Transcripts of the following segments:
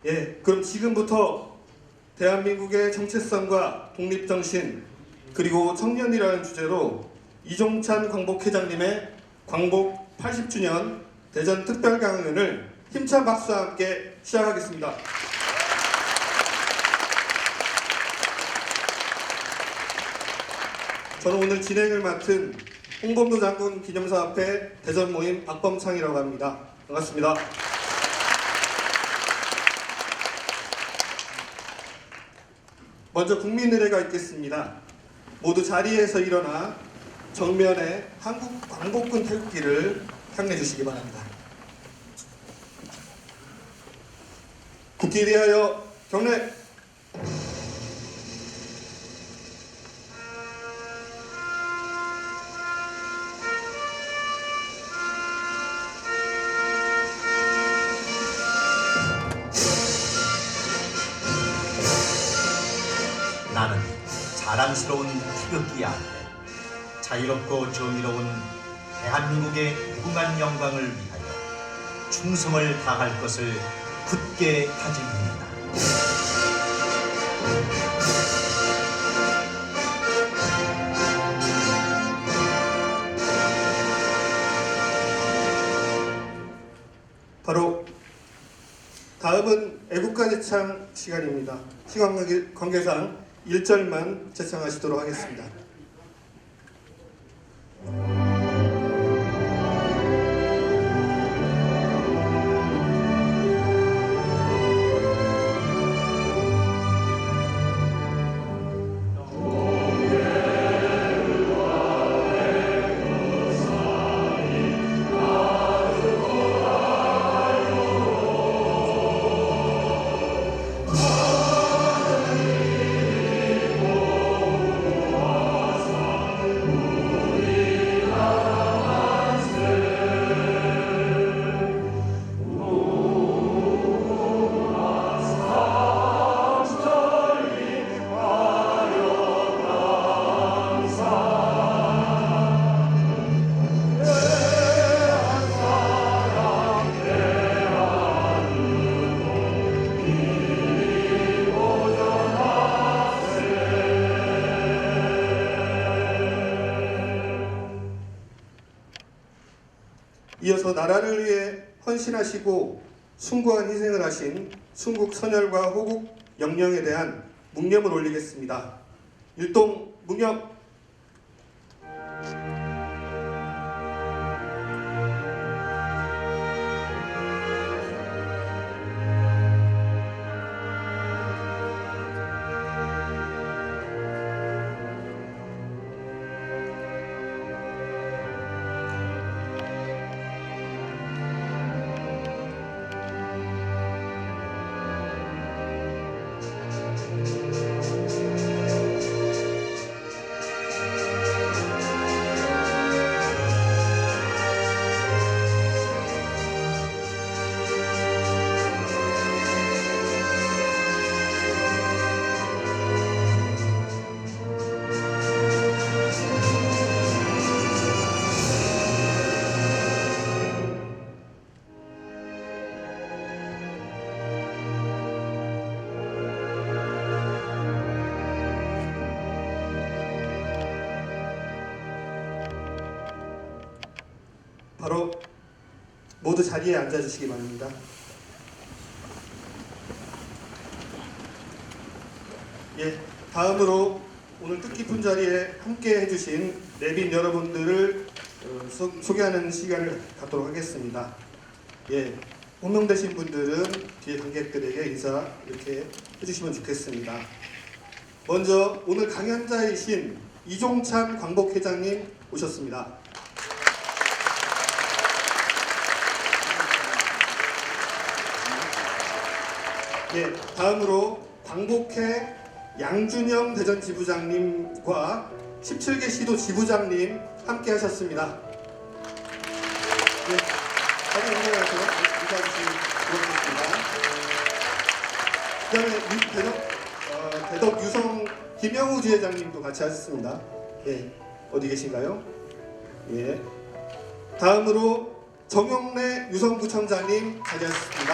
예, 그럼 지금부터 대한민국의 정체성과 독립정신 그리고 청년이라는 주제로 이종찬 광복회장님의 광복 80주년 대전 특별강연을 힘찬 박수와 함께 시작하겠습니다. 저는 오늘 진행을 맡은 홍범도 장군 기념사업회 대전 모임 박범창이라고 합니다. 반갑습니다. 먼저 국민의례가 있겠습니다. 모두 자리에서 일어나 정면에 한국 광복군 태극기를 향해 주시기 바랍니다. 국기에 대하여 경례! 나는 자랑스러운 태극기 아래 자유롭고 정의로운 대한민국의 무궁한 영광을 위하여 충성을 다할 것을 굳게 다짐합니다. 바로 다음은 애국가 제창 시간입니다. 시간 관계상 1절만 제창하시도록 하겠습니다. 이어서 나라를 위해 헌신하시고 숭고한 희생을 하신 순국 선열과 호국 영령에 대한 묵념을 올리겠습니다. 율동 묵념. 바로 모두 자리에 앉아주시기 바랍니다. 예, 다음으로 오늘 뜻깊은 자리에 함께 해주신 내빈 여러분들을 소개하는 시간을 갖도록 하겠습니다. 예, 호명되신 분들은 뒤에 관객들에게 인사 이렇게 해주시면 좋겠습니다. 먼저 오늘 강연자이신 이종찬 광복회장님 오셨습니다. 예, 다음으로 광복회 양준영 대전 지부장님과 17개 시도 지부장님 함께 하셨습니다. 예, 자리 올라가서 인사해주시면 고맙겠습니다. 그 다음에 대덕 유성 김영우 지회장님도 같이 하셨습니다. 예, 어디 계신가요? 예, 다음으로 정용래 유성구청장님 자리하셨습니다.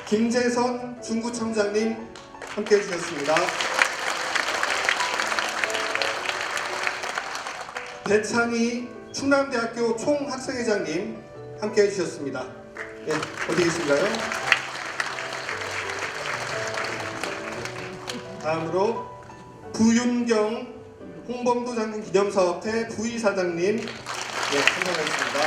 김재선 중구청장님 함께해 주셨습니다. 배창희 충남대학교 총학생회장님 함께해 주셨습니다. 예, 어디 계신가요? 다음으로 부윤경 홍범도 장군 기념사업회 부이사장님 참석하셨습니다.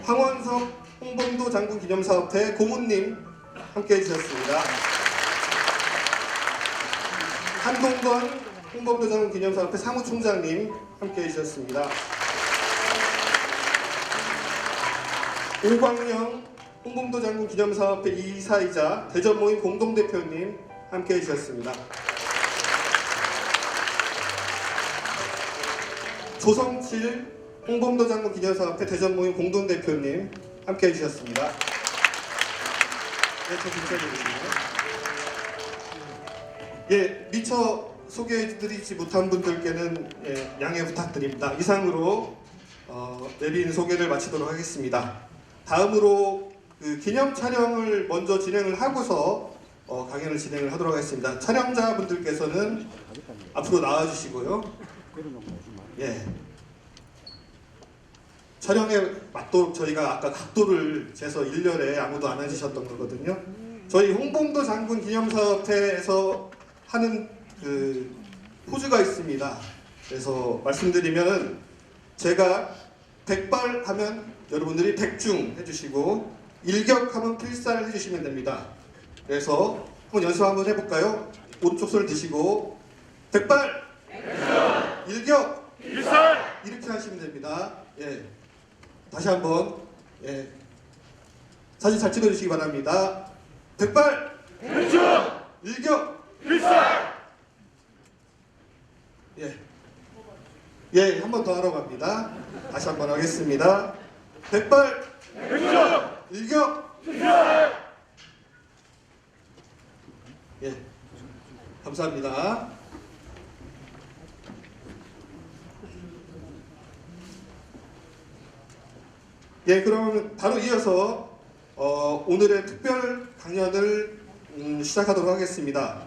황원석 홍범도 장군 기념사업회 고문님 함께해 주셨습니다. 한동건 홍범도 장군 기념사업회 사무총장님 함께해 주셨습니다. 오광영 홍범도 장군 기념사업회 이사이자 대전모임 공동대표님 함께해 주셨습니다. 조성칠 홍범도 장군 기념사업회 대전모임 공동대표님 함께해 주셨습니다. 저 인사드리겠습니다. 미처 소개해드리지 못한 분들께는 양해 부탁드립니다. 이상으로 내빈 소개를 마치도록 하겠습니다. 다음으로 기념 촬영을 먼저 진행을 하고서 강연을 진행을 하도록 하겠습니다. 촬영자분들께서는 앞으로 나와주시고요. 촬영에 맞도록 저희가 아까 각도를 재서 일렬에 아무도 안 앉으셨던 거거든요. 저희 홍범도 장군 기념사업회에서 하는 포즈가 있습니다. 그래서 말씀드리면 제가 백발하면 여러분들이 백중 해주시고 일격하면 필살 해주시면 됩니다. 그래서 한번 연습 한번 해볼까요? 오른쪽 손을 드시고 백발, 일격, 필살 이렇게 하시면 됩니다. 다시 한번 사진 잘 찍어주시기 바랍니다. 백발, 일격, 필살. 한 번 더 하러 갑니다. 다시 한 번 하겠습니다. 백발, 일격, 필살. 감사합니다. 그럼 바로 이어서 오늘의 특별 강연을 시작하도록 하겠습니다.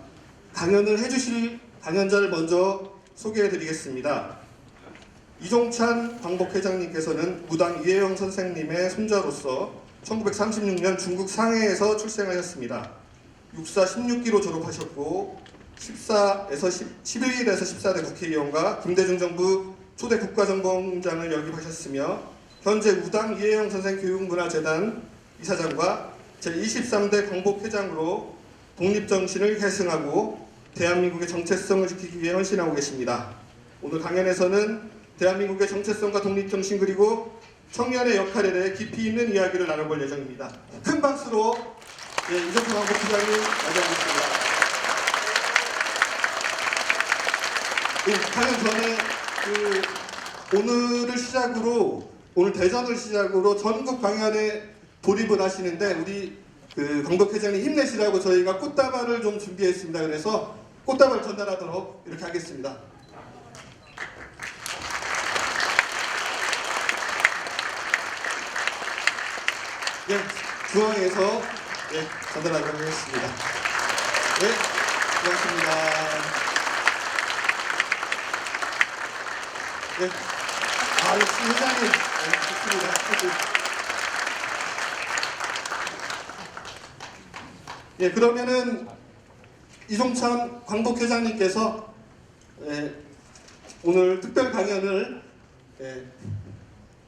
강연을 해주실 강연자를 먼저 소개해드리겠습니다. 이종찬 광복회장님께서는 무당 이혜영 선생님의 손자로서 1936년 중국 상해에서 출생하셨습니다. 육사 16기로 졸업하셨고 11기에서 14대 국회의원과 김대중 정부 초대 국가정보원장을 역임하셨으며 현재 무당 이혜영 선생 교육문화재단 이사장과 제23대 광복회장으로 독립정신을 계승하고 대한민국의 정체성을 지키기 위해 헌신하고 계십니다. 오늘 강연에서는 대한민국의 정체성과 독립정신 그리고 청년의 역할에 대해 깊이 있는 이야기를 나눠볼 예정입니다. 큰 박수로 이종찬 광복회장님 맞이하겠습니다. 강연 전에 오늘을 시작으로 오늘 대전을 시작으로 전국 강연에 돌입을 하시는데 우리 광복회장님 힘내시라고 저희가 꽃다발을 좀 준비했습니다. 그래서 꽃다발 전달하도록 이렇게 하겠습니다. 중앙에서 전달하도록 하겠습니다. 고맙습니다. 역시 회장님 좋습니다. 그러면은 이종찬 광복회장님께서 오늘 특별 강연을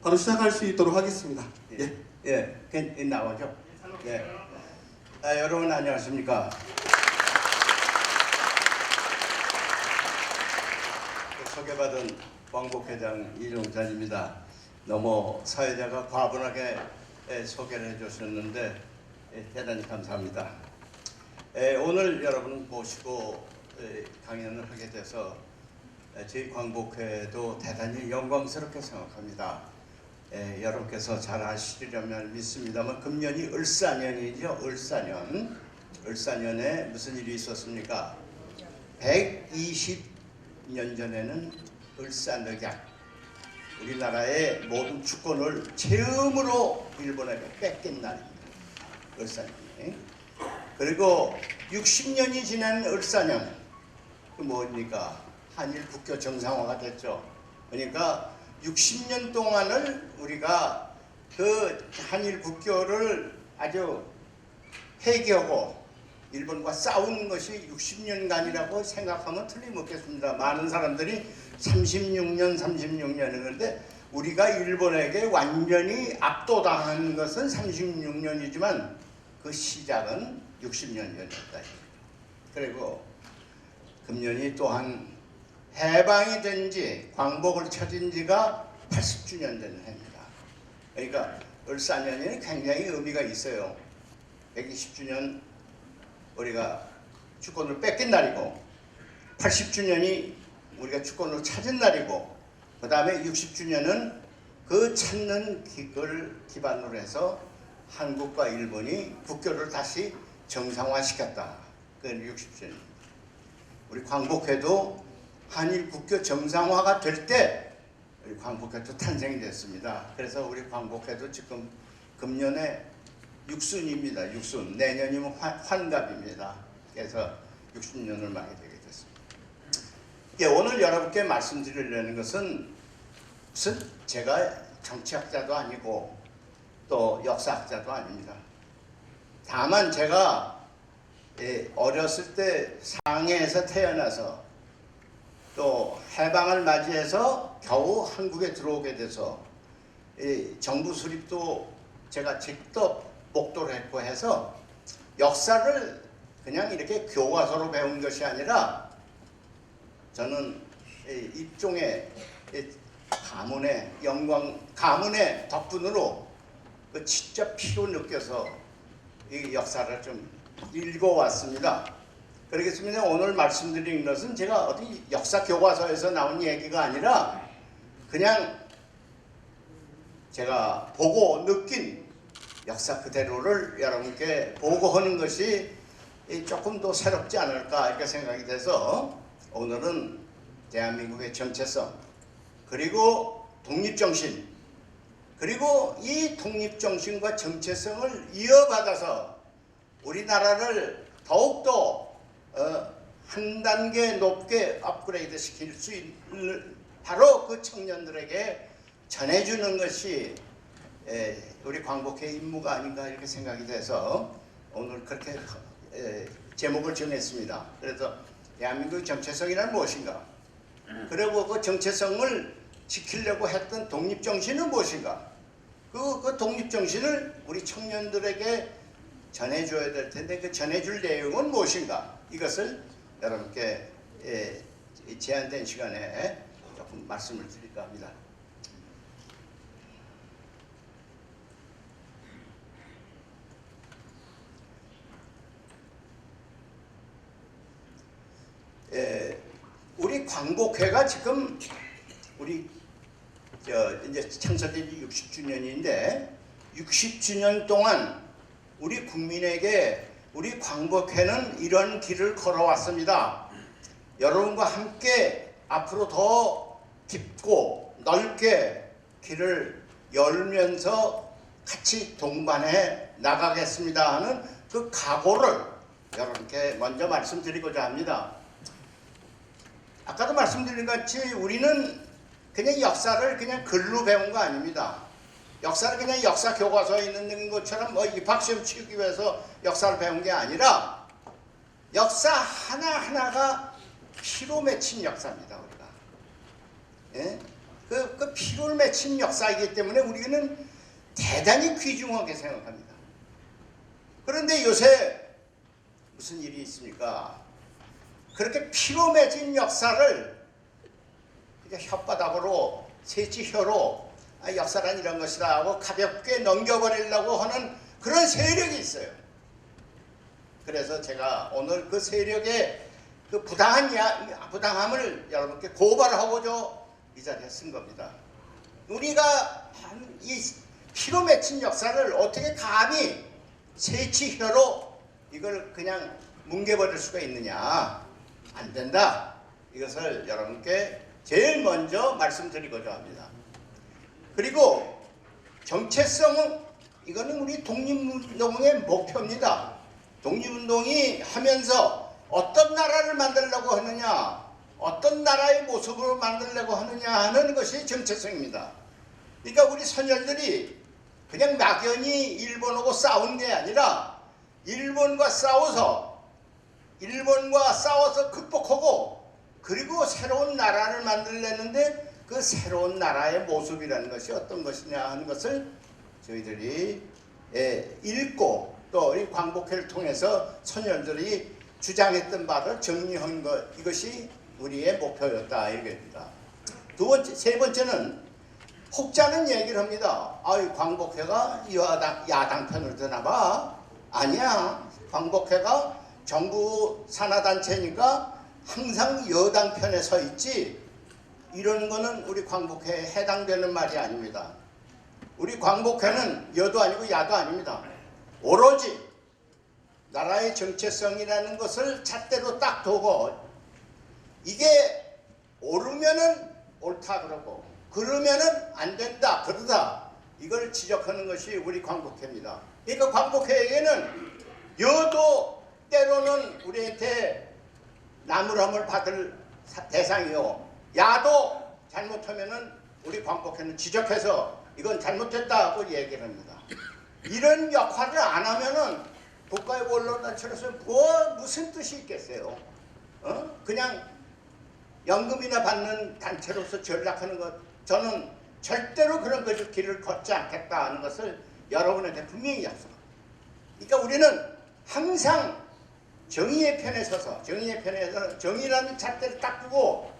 바로 시작할 수 있도록 하겠습니다. 나오죠? 여러분 안녕하십니까? 소개받은 광복회장 이종찬입니다. 너무 사회자가 과분하게 소개를 해주셨는데 대단히 감사합니다. 오늘 여러분 모시고 강연을 하게 돼서 저희 광복회도 대단히 영광스럽게 생각합니다. 여러분께서 잘 아시려면 믿습니다만 금년이 을사년이죠. 을사년에 무슨 일이 있었습니까? 120년 전에는 을사늑약 우리나라의 모든 주권을 처음으로 일본에게 뺏긴 날입니다. 을사년이. 그리고 60년이 지난 을사년, 그 뭡니까? 한일 국교 정상화가 됐죠. 그러니까 60년 동안을 우리가 그 한일 국교를 아주 회개하고 일본과 싸우는 것이 60년간이라고 생각하면 틀림없겠습니다. 많은 사람들이 36년 그런데 우리가 일본에게 완전히 압도당한 것은 36년이지만 그 시작은 60년 전이었다. 그리고 금년이 또한 해방이 된 지, 광복을 쳐진 지가 80주년 된 해입니다. 그러니까 을사년이 굉장히 의미가 있어요. 120주년 우리가 주권을 뺏긴 날이고, 80주년이 우리가 주권을 찾은 날이고, 그 다음에 60주년은 그 찾는 걸 기반으로 해서 한국과 일본이 국교를 다시 정상화시켰다. 그건 60주년. 우리 광복회도 한일 국교 정상화가 될 때 우리 광복회도 탄생이 됐습니다. 그래서 우리 광복회도 지금 금년에 육순입니다. 육순. 내년이면 환갑입니다. 그래서 60년을 맞게 되게 됐습니다. 예, 오늘 여러분께 말씀드리려는 것은 무슨 제가 정치학자도 아니고 또 역사학자도 아닙니다. 다만 제가 어렸을 때 상해에서 태어나서 또 해방을 맞이해서 겨우 한국에 들어오게 돼서 정부 수립도 제가 직접 목도를 했고 해서 역사를 그냥 이렇게 교과서로 배운 것이 아니라 저는 일종의 가문의 영광, 가문의 덕분으로 그 진짜 피로 느껴서 이 역사를 좀 읽어왔습니다. 그렇겠습니다. 오늘 말씀드리는 것은 제가 어디 역사 교과서에서 나온 얘기가 아니라 그냥 제가 보고 느낀 역사 그대로를 여러분께 보고하는 것이 조금 더 새롭지 않을까 이렇게 생각이 돼서 오늘은 대한민국의 정체성 그리고 독립정신 그리고 이 독립정신과 정체성을 이어받아서 우리나라를 더욱더 한 단계 높게 업그레이드 시킬 수 있는 바로 그 청년들에게 전해주는 것이 우리 광복회의 임무가 아닌가 이렇게 생각이 돼서 오늘 그렇게 제목을 정했습니다. 그래서 대한민국의 정체성이란 무엇인가? 그리고 그 정체성을 지키려고 했던 독립정신은 무엇인가? 그 독립정신을 우리 청년들에게 전해줘야 될 텐데 그 전해줄 내용은 무엇인가? 이것을 여러분께 제한된 시간에 조금 말씀을 드릴까 합니다. 우리 광복회가 지금 우리 이제 창설된 지 60주년인데 60주년 동안 우리 국민에게 우리 광복회는 이런 길을 걸어왔습니다. 여러분과 함께 앞으로 더 깊고 넓게 길을 열면서 같이 동반해 나가겠습니다 하는 그 각오를 여러분께 먼저 말씀드리고자 합니다. 아까도 말씀드린 것 같이 우리는 그냥 역사를 그냥 글로 배운 거 아닙니다. 역사를 그냥 역사 교과서에 있는 것처럼 입학시험 치기 위해서 역사를 배운 게 아니라 역사 하나하나가 피로 맺힌 역사입니다. 우리가. 예? 그 피로를 맺힌 역사이기 때문에 우리는 대단히 귀중하게 생각합니다. 그런데 요새 무슨 일이 있습니까? 그렇게 피로 맺힌 역사를 그냥 혓바닥으로 새치혀로 역사란 이런 것이다 하고 가볍게 넘겨버리려고 하는 그런 세력이 있어요. 그래서 제가 오늘 그 세력의 그 부당함을 여러분께 고발하고자 이 자리에 쓴 겁니다. 우리가 이 피로 맺힌 역사를 어떻게 감히 새치혀로 이걸 그냥 뭉개버릴 수가 있느냐? 안 된다. 이것을 여러분께 제일 먼저 말씀드리고자 합니다. 그리고 정체성은 이거는 우리 독립운동의 목표입니다. 독립운동이 하면서 어떤 나라를 만들려고 하느냐, 어떤 나라의 모습으로 만들려고 하느냐 하는 것이 정체성입니다. 그러니까 우리 선열들이 그냥 막연히 일본하고 싸운 게 아니라 일본과 싸워서 극복하고 그리고 새로운 나라를 만들려는데 그 새로운 나라의 모습이라는 것이 어떤 것이냐 하는 것을 저희들이 읽고 또 이 광복회를 통해서 선열들이 주장했던 바를 정리한 것, 이것이 우리의 목표였다 이겁니다. 세 번째는 혹자는 얘기를 합니다. 아유, 광복회가 야당 편을 드나 봐. 아니야. 광복회가 정부 산하단체니까 항상 여당 편에 서 있지. 이런 거는 우리 광복회에 해당되는 말이 아닙니다. 우리 광복회는 여도 아니고 야도 아닙니다. 오로지 나라의 정체성이라는 것을 잣대로 딱 두고 이게 옳으면은 옳다 그러고 그러면은 안 된다 그러다 이걸 지적하는 것이 우리 광복회입니다. 그러니까 광복회에게는 여도 때로는 우리한테 나무람을 받을 대상이요, 야도 잘못하면은 우리 광복회는 지적해서 이건 잘못했다고 얘기를 합니다. 이런 역할을 안 하면은 국가의 원로단체로서 무슨 뜻이 있겠어요? 그냥 연금이나 받는 단체로서 전락하는 것, 저는 절대로 그런 길을 걷지 않겠다 하는 것을 여러분한테 분명히 약속합니다. 그러니까 우리는 항상 정의의 편에 서서 정의라는 잣대를 딱 두고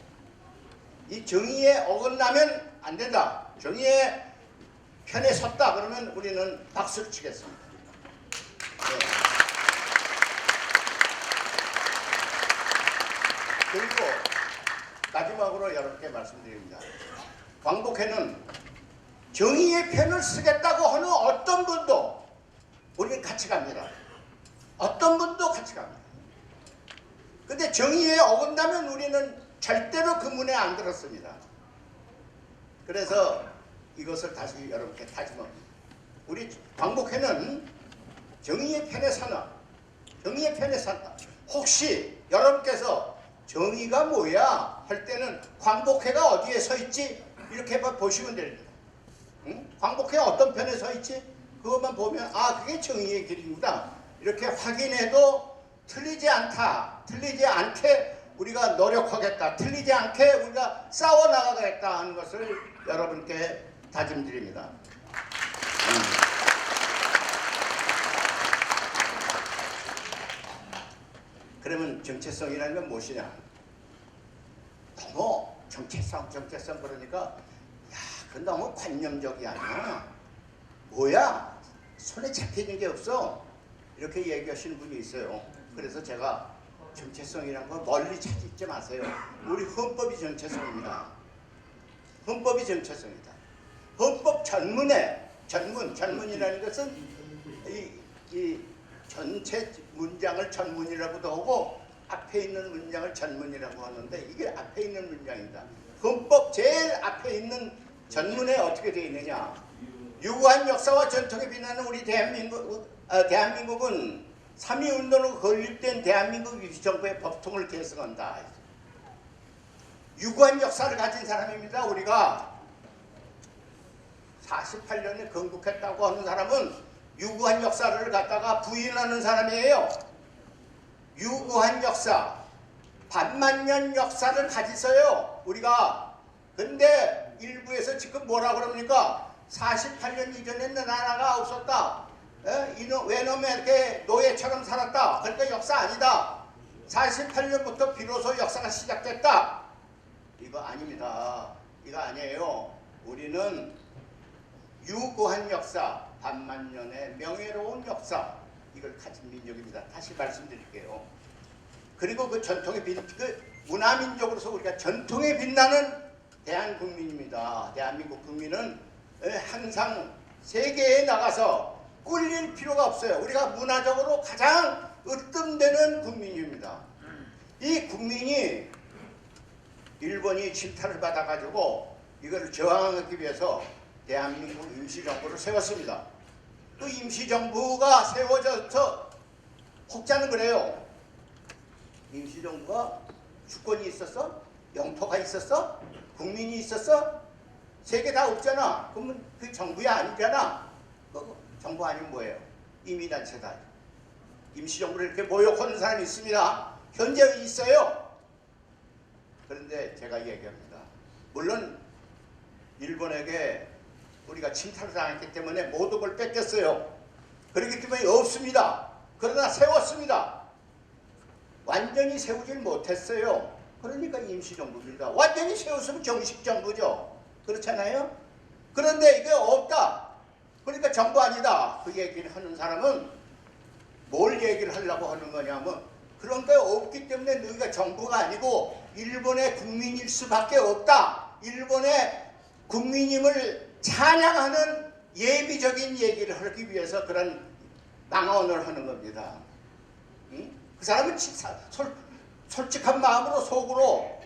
이 정의에 어긋나면 안 된다. 정의의 편에 섰다 그러면 우리는 박수를 치겠습니다. 네. 그리고 마지막으로 여러분께 말씀드립니다. 광복회는 정의의 편을 쓰겠다고 하는 어떤 분도 우리는 같이 갑니다. 어떤 분도 같이 갑니다. 근데 정의에 어긋나면 우리는 절대로 그 문에 안 들었습니다. 그래서 이것을 다시 여러분께 다짐합니다. 우리 광복회는 정의의 편에 서나, 정의의 편에 산다. 혹시 여러분께서 정의가 뭐야 할 때는 광복회가 어디에 서 있지 이렇게 보시면 됩니다. 응? 광복회 어떤 편에 서 있지? 그것만 보면 아, 그게 정의의 길입니다. 이렇게 확인해도 틀리지 않다, 틀리지 않게 우리가 노력하겠다, 틀리지 않게 우리가 싸워나가겠다 하는 것을 여러분께 다짐드립니다. 그러면 정체성이라는 건 무엇이냐? 너무 정체성 그러니까 야, 그건 너무 관념적이 아니야. 뭐야? 손에 잡히는 게 없어. 이렇게 얘기하시는 분이 있어요. 그래서 제가 정체성이란 거 멀리 찾지 마세요. 우리 헌법이 정체성입니다. 헌법이 정체성이다. 헌법 전문이라는 것은 이 전체 문장을 전문이라고도 하고 앞에 있는 문장을 전문이라고 하는데 이게 앞에 있는 문장입니다. 헌법 제일 앞에 있는 전문에 어떻게 되어 있느냐? 유구한 역사와 전통에 빛나는 우리 대한민국은 3.2운동으로 건립된 대한민국 임시정부의 법통을 개정한다. 유구한 역사를 가진 사람입니다. 우리가 48년에 건국했다고 하는 사람은 유구한 역사를 갖다가 부인하는 사람이에요. 유구한 역사, 반만년 역사를 가지서요 우리가. 근데 일부에서 지금 뭐라 그럽니까? 48년 이전에는 나라가 없었다. 왜놈에 이렇게 노예처럼 살았다. 그러니까 역사 아니다. 48년부터 비로소 역사가 시작됐다. 이거 아닙니다. 이거 아니에요. 우리는 유구한 역사, 반만년의 명예로운 역사, 이걸 가진 민족입니다. 다시 말씀드릴게요. 그리고 그 전통의 그 문화민족으로서 우리가 전통에 빛나는 대한국민입니다. 대한민국 국민은 항상 세계에 나가서 꿀릴 필요가 없어요. 우리가 문화적으로 가장 으뜸되는 국민입니다. 이 국민이 일본이 침탈을 받아가지고 이걸 저항하기 위해서 대한민국 임시정부를 세웠습니다. 그 임시정부가 세워져서 혹자는 그래요. 임시정부가 주권이 있었어? 영토가 있었어? 국민이 있었어? 세 개 다 없잖아. 그러면 그 정부야 아니잖아. 그 정부 아니면 뭐예요? 이민단체다. 임시정부를 이렇게 모욕하는 사람이 있습니다. 현재 있어요. 그런데 제가 얘기합니다. 물론 일본에게 우리가 침탈을 당했기 때문에 모든 걸 뺏겼어요. 그렇기 때문에 없습니다. 그러나 세웠습니다. 완전히 세우질 못했어요. 그러니까 임시정부입니다. 완전히 세웠으면 정식정부죠. 그렇잖아요? 그런데 이게 없다. 그러니까 정부 아니다. 그 얘기를 하는 사람은 뭘 얘기를 하려고 하는 거냐면 그런 게 없기 때문에 너희가 정부가 아니고 일본의 국민일 수밖에 없다. 일본의 국민임을 찬양하는 예비적인 얘기를 하기 위해서 그런 망언을 하는 겁니다. 응? 그 사람은 솔직한 마음으로 속으로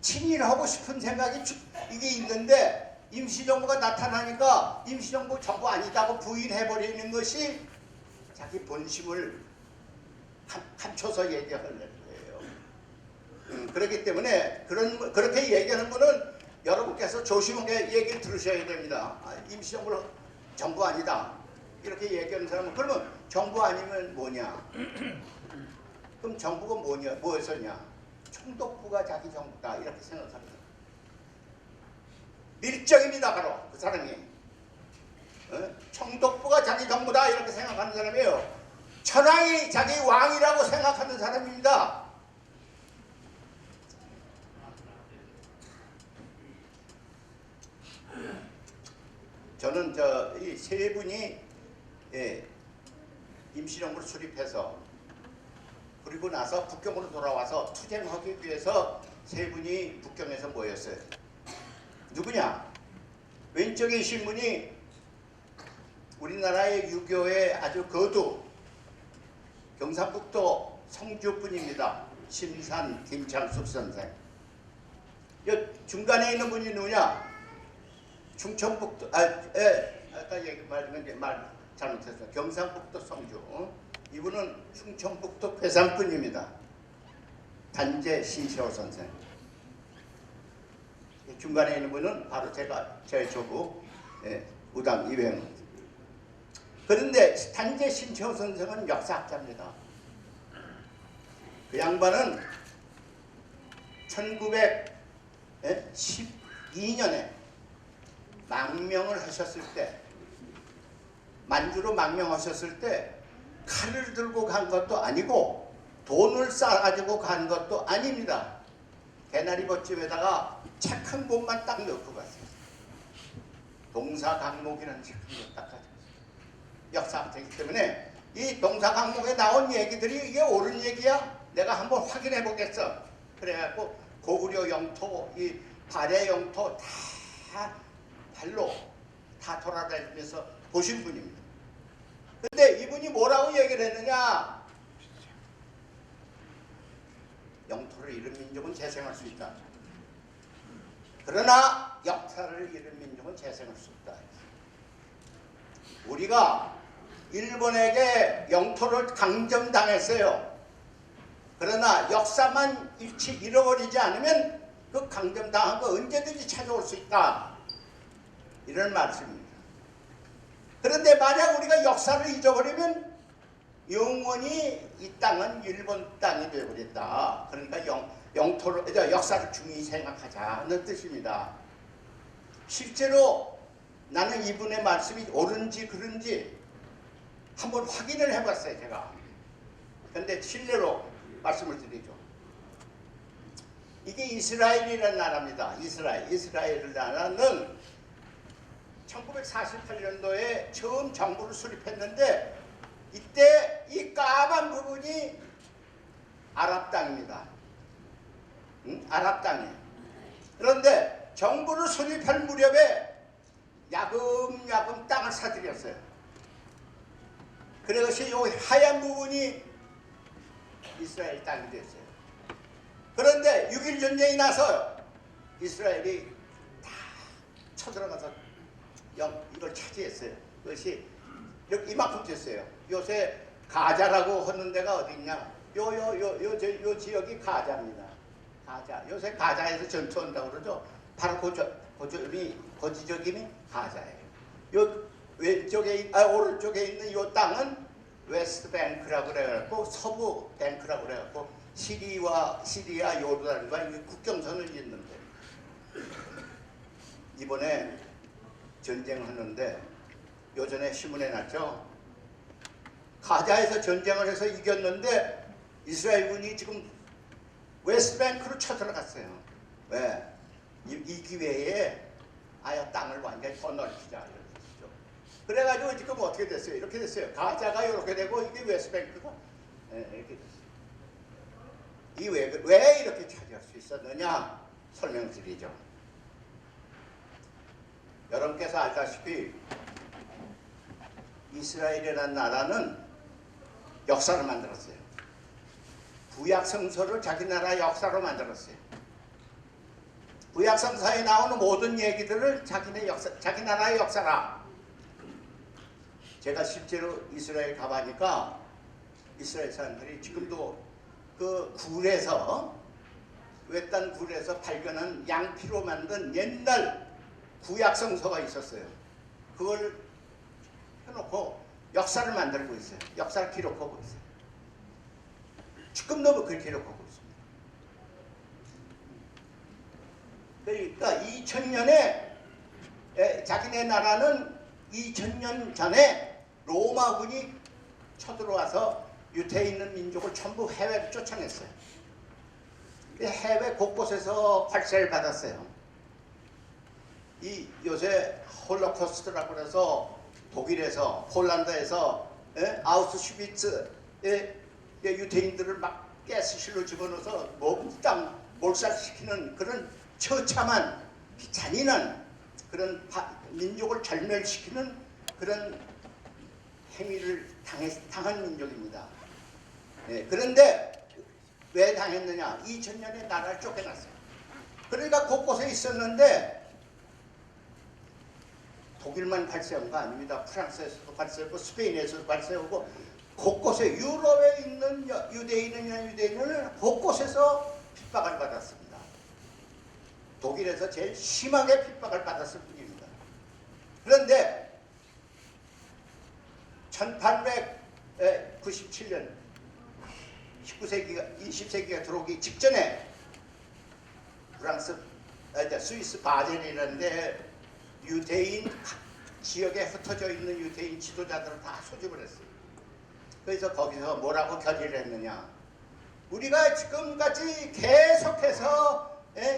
친일하고 싶은 생각이 이게 있는데 임시정부가 나타나니까 임시정부 정부 아니다고 부인해버리는 것이 자기 본심을 감춰서 얘기하는 거예요. 그렇기 때문에 그렇게 얘기하는 분은 여러분께서 조심하게 얘기를 들으셔야 됩니다. 임시정부는 정부 아니다. 이렇게 얘기하는 사람은 그러면 정부 아니면 뭐냐? 그럼 정부가 뭐냐? 뭐였었냐? 총독부가 자기 정부다. 이렇게 생각합니다. 밀정입니다. 바로 그 사람이. 총독부가 자기 정부다. 이렇게 생각하는 사람이에요. 천황이 자기 왕이라고 생각하는 사람입니다. 저는 이 세 분이 임시정부를 수립해서 그리고 나서 북경으로 돌아와서 투쟁하기 위해서 세 분이 북경에서 모였어요. 누구냐? 왼쪽에 계신 분이 우리나라의 유교의 아주 거두 경상북도 성주분입니다. 심산 김창숙 선생. 중간에 있는 분이 누구냐? 충청북도 아까 얘기 말 잘못했어요. 경상북도 성주. 이분은 충청북도 괴산분입니다. 단재 신시호 선생. 중간에 있는 분은 바로 제 조부 우당 이회영. 그런데 단재 신시호 선생은 역사학자입니다. 그 양반은 1912년에 망명을 하셨을 때 만주로 망명하셨을 때 칼을 들고 간 것도 아니고 돈을 싸가지고 간 것도 아닙니다. 개나리봇집에다가 책 한 권만 딱 넣고 갔어요. 동사강목이라는 책 한 권 딱 가지고 역사학자이기 때문에 이 동사강목에 나온 얘기들이 이게 옳은 얘기야? 내가 한번 확인해 보겠어. 그래갖고 고구려 영토, 이 발해 영토 다 발로 다 돌아다니면서 보신 분입니다. 근데 이분이 뭐라고 얘기를 했느냐? 영토를 잃은 민족은 재생할 수 있다. 그러나 역사를 잃은 민족은 재생할 수 없다. 우리가 일본에게 영토를 강점당했어요. 그러나 역사만 잃어버리지 않으면 그 강점당한 거 언제든지 찾아올 수 있다. 이런 말씀입니다. 그런데 만약 우리가 역사를 잊어버리면 영원히 이 땅은 일본 땅이 되어버린다. 그러니까 역사를 중요히 생각하자는 뜻입니다. 실제로 나는 이분의 말씀이 옳은지 그른지 한번 확인을 해봤어요. 제가. 그런데 실례로 말씀을 드리죠. 이게 이스라엘이라는 나라입니다. 이스라엘 나라는 1948년도에 처음 정부를 수립했는데 이때 이 까만 부분이 아랍 땅입니다. 아랍 땅이에요. 그런데 정부를 수립할 무렵에 야금야금 땅을 사들였어요. 그래서 이 하얀 부분이 이스라엘 땅이 됐어요. 그런데 6.1 전쟁이 나서 이스라엘이 다 쳐들어가서 이걸 차지했어요. 그것이 이렇게 이만큼 됐어요. 요새 가자라고 하는 데가 어디 있냐? 요 지역이 가자입니다. 가자. 요새 가자에서 전투한다고 그러죠. 바로 그 지적임이 가자예요. 요 왼쪽에 오른쪽에 있는 요 땅은 웨스트 뱅크라고 그래갖고 서부 뱅크라고 그래갖고 시리아 요르단과 국경선을 잇는데 이번에 전쟁하는데 요전에 신문에 났죠. 가자에서 전쟁을 해서 이겼는데 이스라엘군이 지금 웨스트뱅크로 쳐들어갔어요. 왜? 이 기회에 아예 땅을 완전히 더 넓히자 이러죠. 그래가지고 지금 어떻게 됐어요? 이렇게 됐어요. 가자가 이렇게 되고 이게 웨스트뱅크가 이렇게 됐어요. 왜 이렇게 차지할 수 있었느냐 설명드리죠. 여러분께서 알다시피 이스라엘이라는 나라는 역사를 만들었어요. 구약성서를 자기 나라 역사로 만들었어요. 구약성서에 나오는 모든 얘기들을 자기 나라의 역사라. 제가 실제로 이스라엘 가보니까 이스라엘 사람들이 지금도 그 외딴 굴에서 발견한 양피로 만든 옛날 구약성서가 있었어요. 그걸 해놓고 역사를 만들고 있어요. 역사를 기록하고 있어요. 지금도 그걸 기록하고 있습니다. 그러니까 2000년에 자기네 나라는 2000년 전에 로마군이 쳐들어와서 유태에 있는 민족을 전부 해외로 쫓아냈어요. 해외 곳곳에서 발세를 받았어요. 이 요새 홀로코스트라고 해서 독일에서 폴란드에서 아우슈비츠에 유태인들을 막 가스실로 집어넣어서 몽땅 몰살시키는 그런 처참한 잔인한 그런 민족을 절멸시키는 그런 행위를 당한 민족입니다. 그런데 왜 당했느냐? 2000년에 나라를 쫓겨났어요. 그러니까 곳곳에 있었는데 독일만 발생한 거 아닙니다. 프랑스에서도 발생하고 스페인에서도 발생하고 곳곳에 유럽에 있는 유대인을 곳곳에서 핍박을 받았습니다. 독일에서 제일 심하게 핍박을 받았을 뿐입니다. 그런데 1897년 20세기가 들어오기 직전에 스위스 바젤이라는 데 유대인 지역에 흩어져 있는 유대인 지도자들을 다 소집을 했어요. 그래서 거기서 뭐라고 결의를 했느냐? 우리가 지금까지 계속해서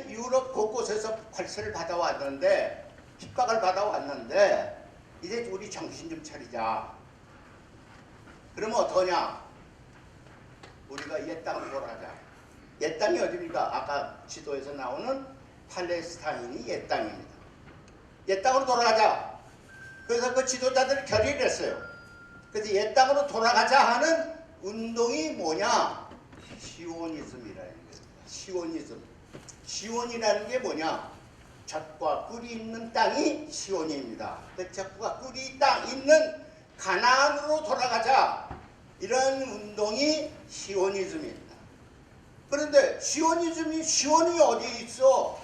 유럽 곳곳에서 관세를 받아왔는데 핍박을 받아왔는데 이제 우리 정신 좀 차리자. 그러면 어떠냐? 우리가 옛 땅으로 돌아가자. 옛 땅이 어디입니까? 아까 지도에서 나오는 팔레스타인이 옛 땅입니다. 옛 땅으로 돌아가자. 그래서 그 지도자들이 결의를 했어요. 그래서 옛 땅으로 돌아가자 하는 운동이 뭐냐? 시오니즘이라는 겁니다. 시오니즘. 시온이라는 게 뭐냐? 젖과 꿀이 있는 땅이 시온입니다. 그 젖과 꿀이 있는 가나안으로 돌아가자. 이런 운동이 시오니즘입니다. 그런데 시온이 어디에 있어?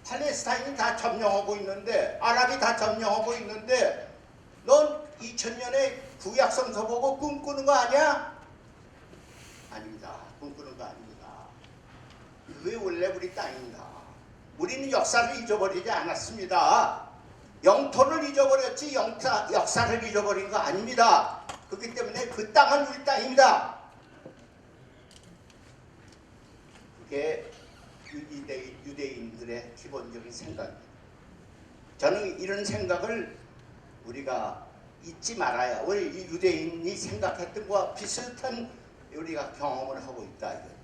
팔레스타인이 다 점령하고 있는데, 아랍이 다 점령하고 있는데, 넌 2000년에 구약성서 보고 꿈꾸는 거 아니야? 아닙니다. 꿈꾸는 거 아닙니다. 그게 원래 우리 땅입니다. 우리는 역사를 잊어버리지 않았습니다. 영토를 잊어버렸지 역사를 잊어버린 거 아닙니다. 그렇기 때문에 그 땅은 우리 땅입니다. 그게 유대인들의 기본적인 생각입니다. 저는 이런 생각을 우리가 잊지 말아야 우리 유대인이 생각했던 것과 비슷한 우리가 경험을 하고 있다 이거죠.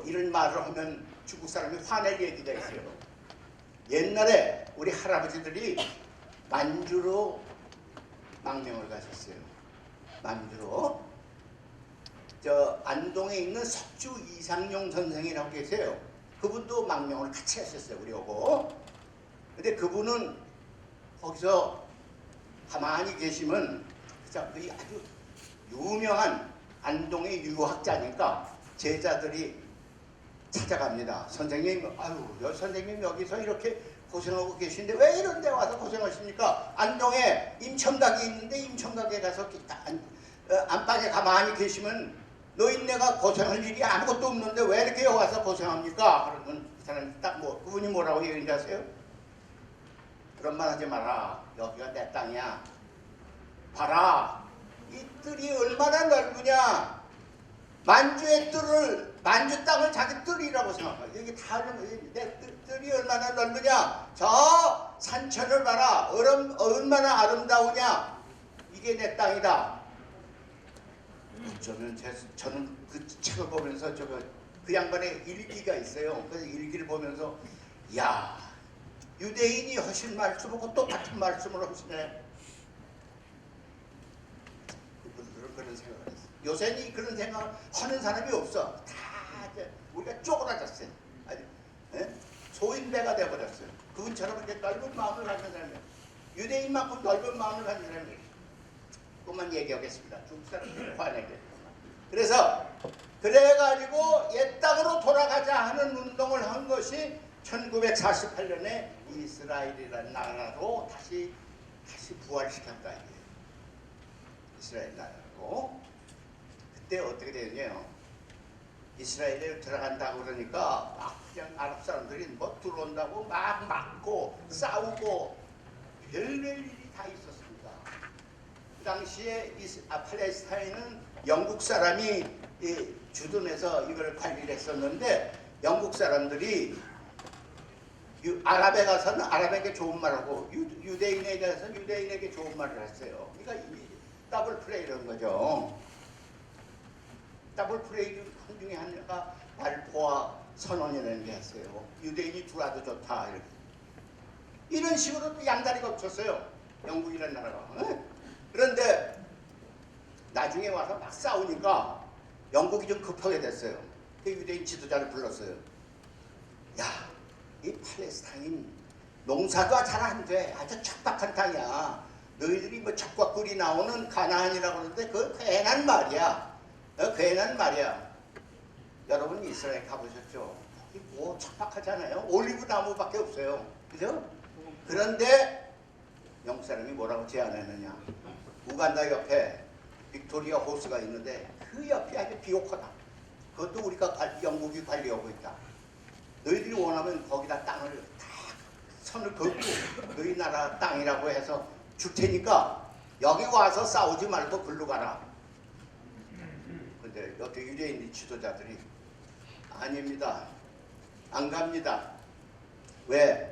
이런 말을 하면 중국 사람이 화낼 얘기가 있어요. 옛날에 우리 할아버지들이 만주로 망명을 가셨어요. 만주로. 저 안동에 있는 석주 이상용 선생이라고 계세요. 그분도 망명을 같이 하셨어요. 우리하고. 근데 그분은 거기서 가만히 계시면 그 아주 유명한 안동의 유학자니까 제자들이 찾아갑니다. 선생님, 아유, 선생님 여기서 이렇게 고생하고 계신데 왜 이런 데 와서 고생하십니까? 안동에 임청각이 있는데 임청각에 가서 안방에 가만히 계시면 노인네가 고생할 일이 아무것도 없는데 왜 이렇게 와서 고생합니까? 그러면 그 사람이 그분이 뭐라고 얘기하는지 아세요? 그런 말 하지 마라. 여기가 내 땅이야. 봐라. 이 뜰이 얼마나 넓으냐. 만주 땅을 자기 뜰이라고 생각해. 여기 다 내 뜰이 얼마나 넓으냐. 저 산천을 봐라. 얼마나 아름다우냐. 이게 내 땅이다. 저는 그 책을 보면서 그 양반의 일기가 있어요. 그래서 일기를 보면서 야, 유대인이 하신 말씀하고 똑같은 말씀을 하시네. 그분들은 그런 생각을 했어요. 요새는 그런 생각을 하는 사람이 없어. 다 이제 우리가 쪼그라졌어요. 아주 소인배가 되어버렸어요. 그분처럼 이렇게 넓은 마음을 가진 사람이에요. 유대인만큼 넓은 마음을 가진 사람이에요. 그것만 얘기하겠습니다. 중국 사람들 화내게. 그래서 그래가지고 옛 땅으로 돌아가자 하는 운동을 한 것이 1948년에 이스라엘이라는 나라로 다시 부활시켰다 이게 이스라엘 나라로. 그때 어떻게 되느냐요? 이스라엘에 들어간다고 그러니까 막 그냥 아랍 사람들이 뭐 들어온다고 막 막고 싸우고 별별 일이 다 있었습니다. 그 당시에 팔레스타인은 영국 사람이 주둔해서 이걸 관리를 했었는데 영국 사람들이 아랍에 가서는 아랍에게 좋은 말하고 유대인에 가서 유대인에게 좋은 말을 했어요. 그러니까 더블 플레이라는 거죠. 더블 플레이 중에 하나가 발포와 선언이라는 게 있어요. 유대인이 들어와도 좋다. 이렇게. 이런 식으로 또 양다리가 없었어요. 영국이라는 나라가. 그런데 나중에 와서 막 싸우니까 영국이 좀 급하게 됐어요. 그 유대인 지도자를 불렀어요. 야, 이 팔레스타인 농사가 잘 안 돼. 아주 척박한 땅이야. 너희들이 뭐 젖과 꿀이 나오는 가나안이라고 그러는데 그건 괜한 말이야. 괜한 말이야. 여러분 이스라엘 가보셨죠? 거기 뭐 척박하잖아요. 올리브 나무밖에 없어요. 그죠? 그런데 영국 사람이 뭐라고 제안했느냐. 우간다 옆에 빅토리아 호수가 있는데 그 옆이 아주 비옥하다. 그것도 우리가 영국이 관리하고 있다. 너희들이 원하면 거기다 땅을 다 선을 긋고 너희 나라 땅이라고 해서 줄 테니까 여기 와서 싸우지 말고 글로 가라. 근데 여기 유대인 지도자들이 아닙니다. 안 갑니다. 왜?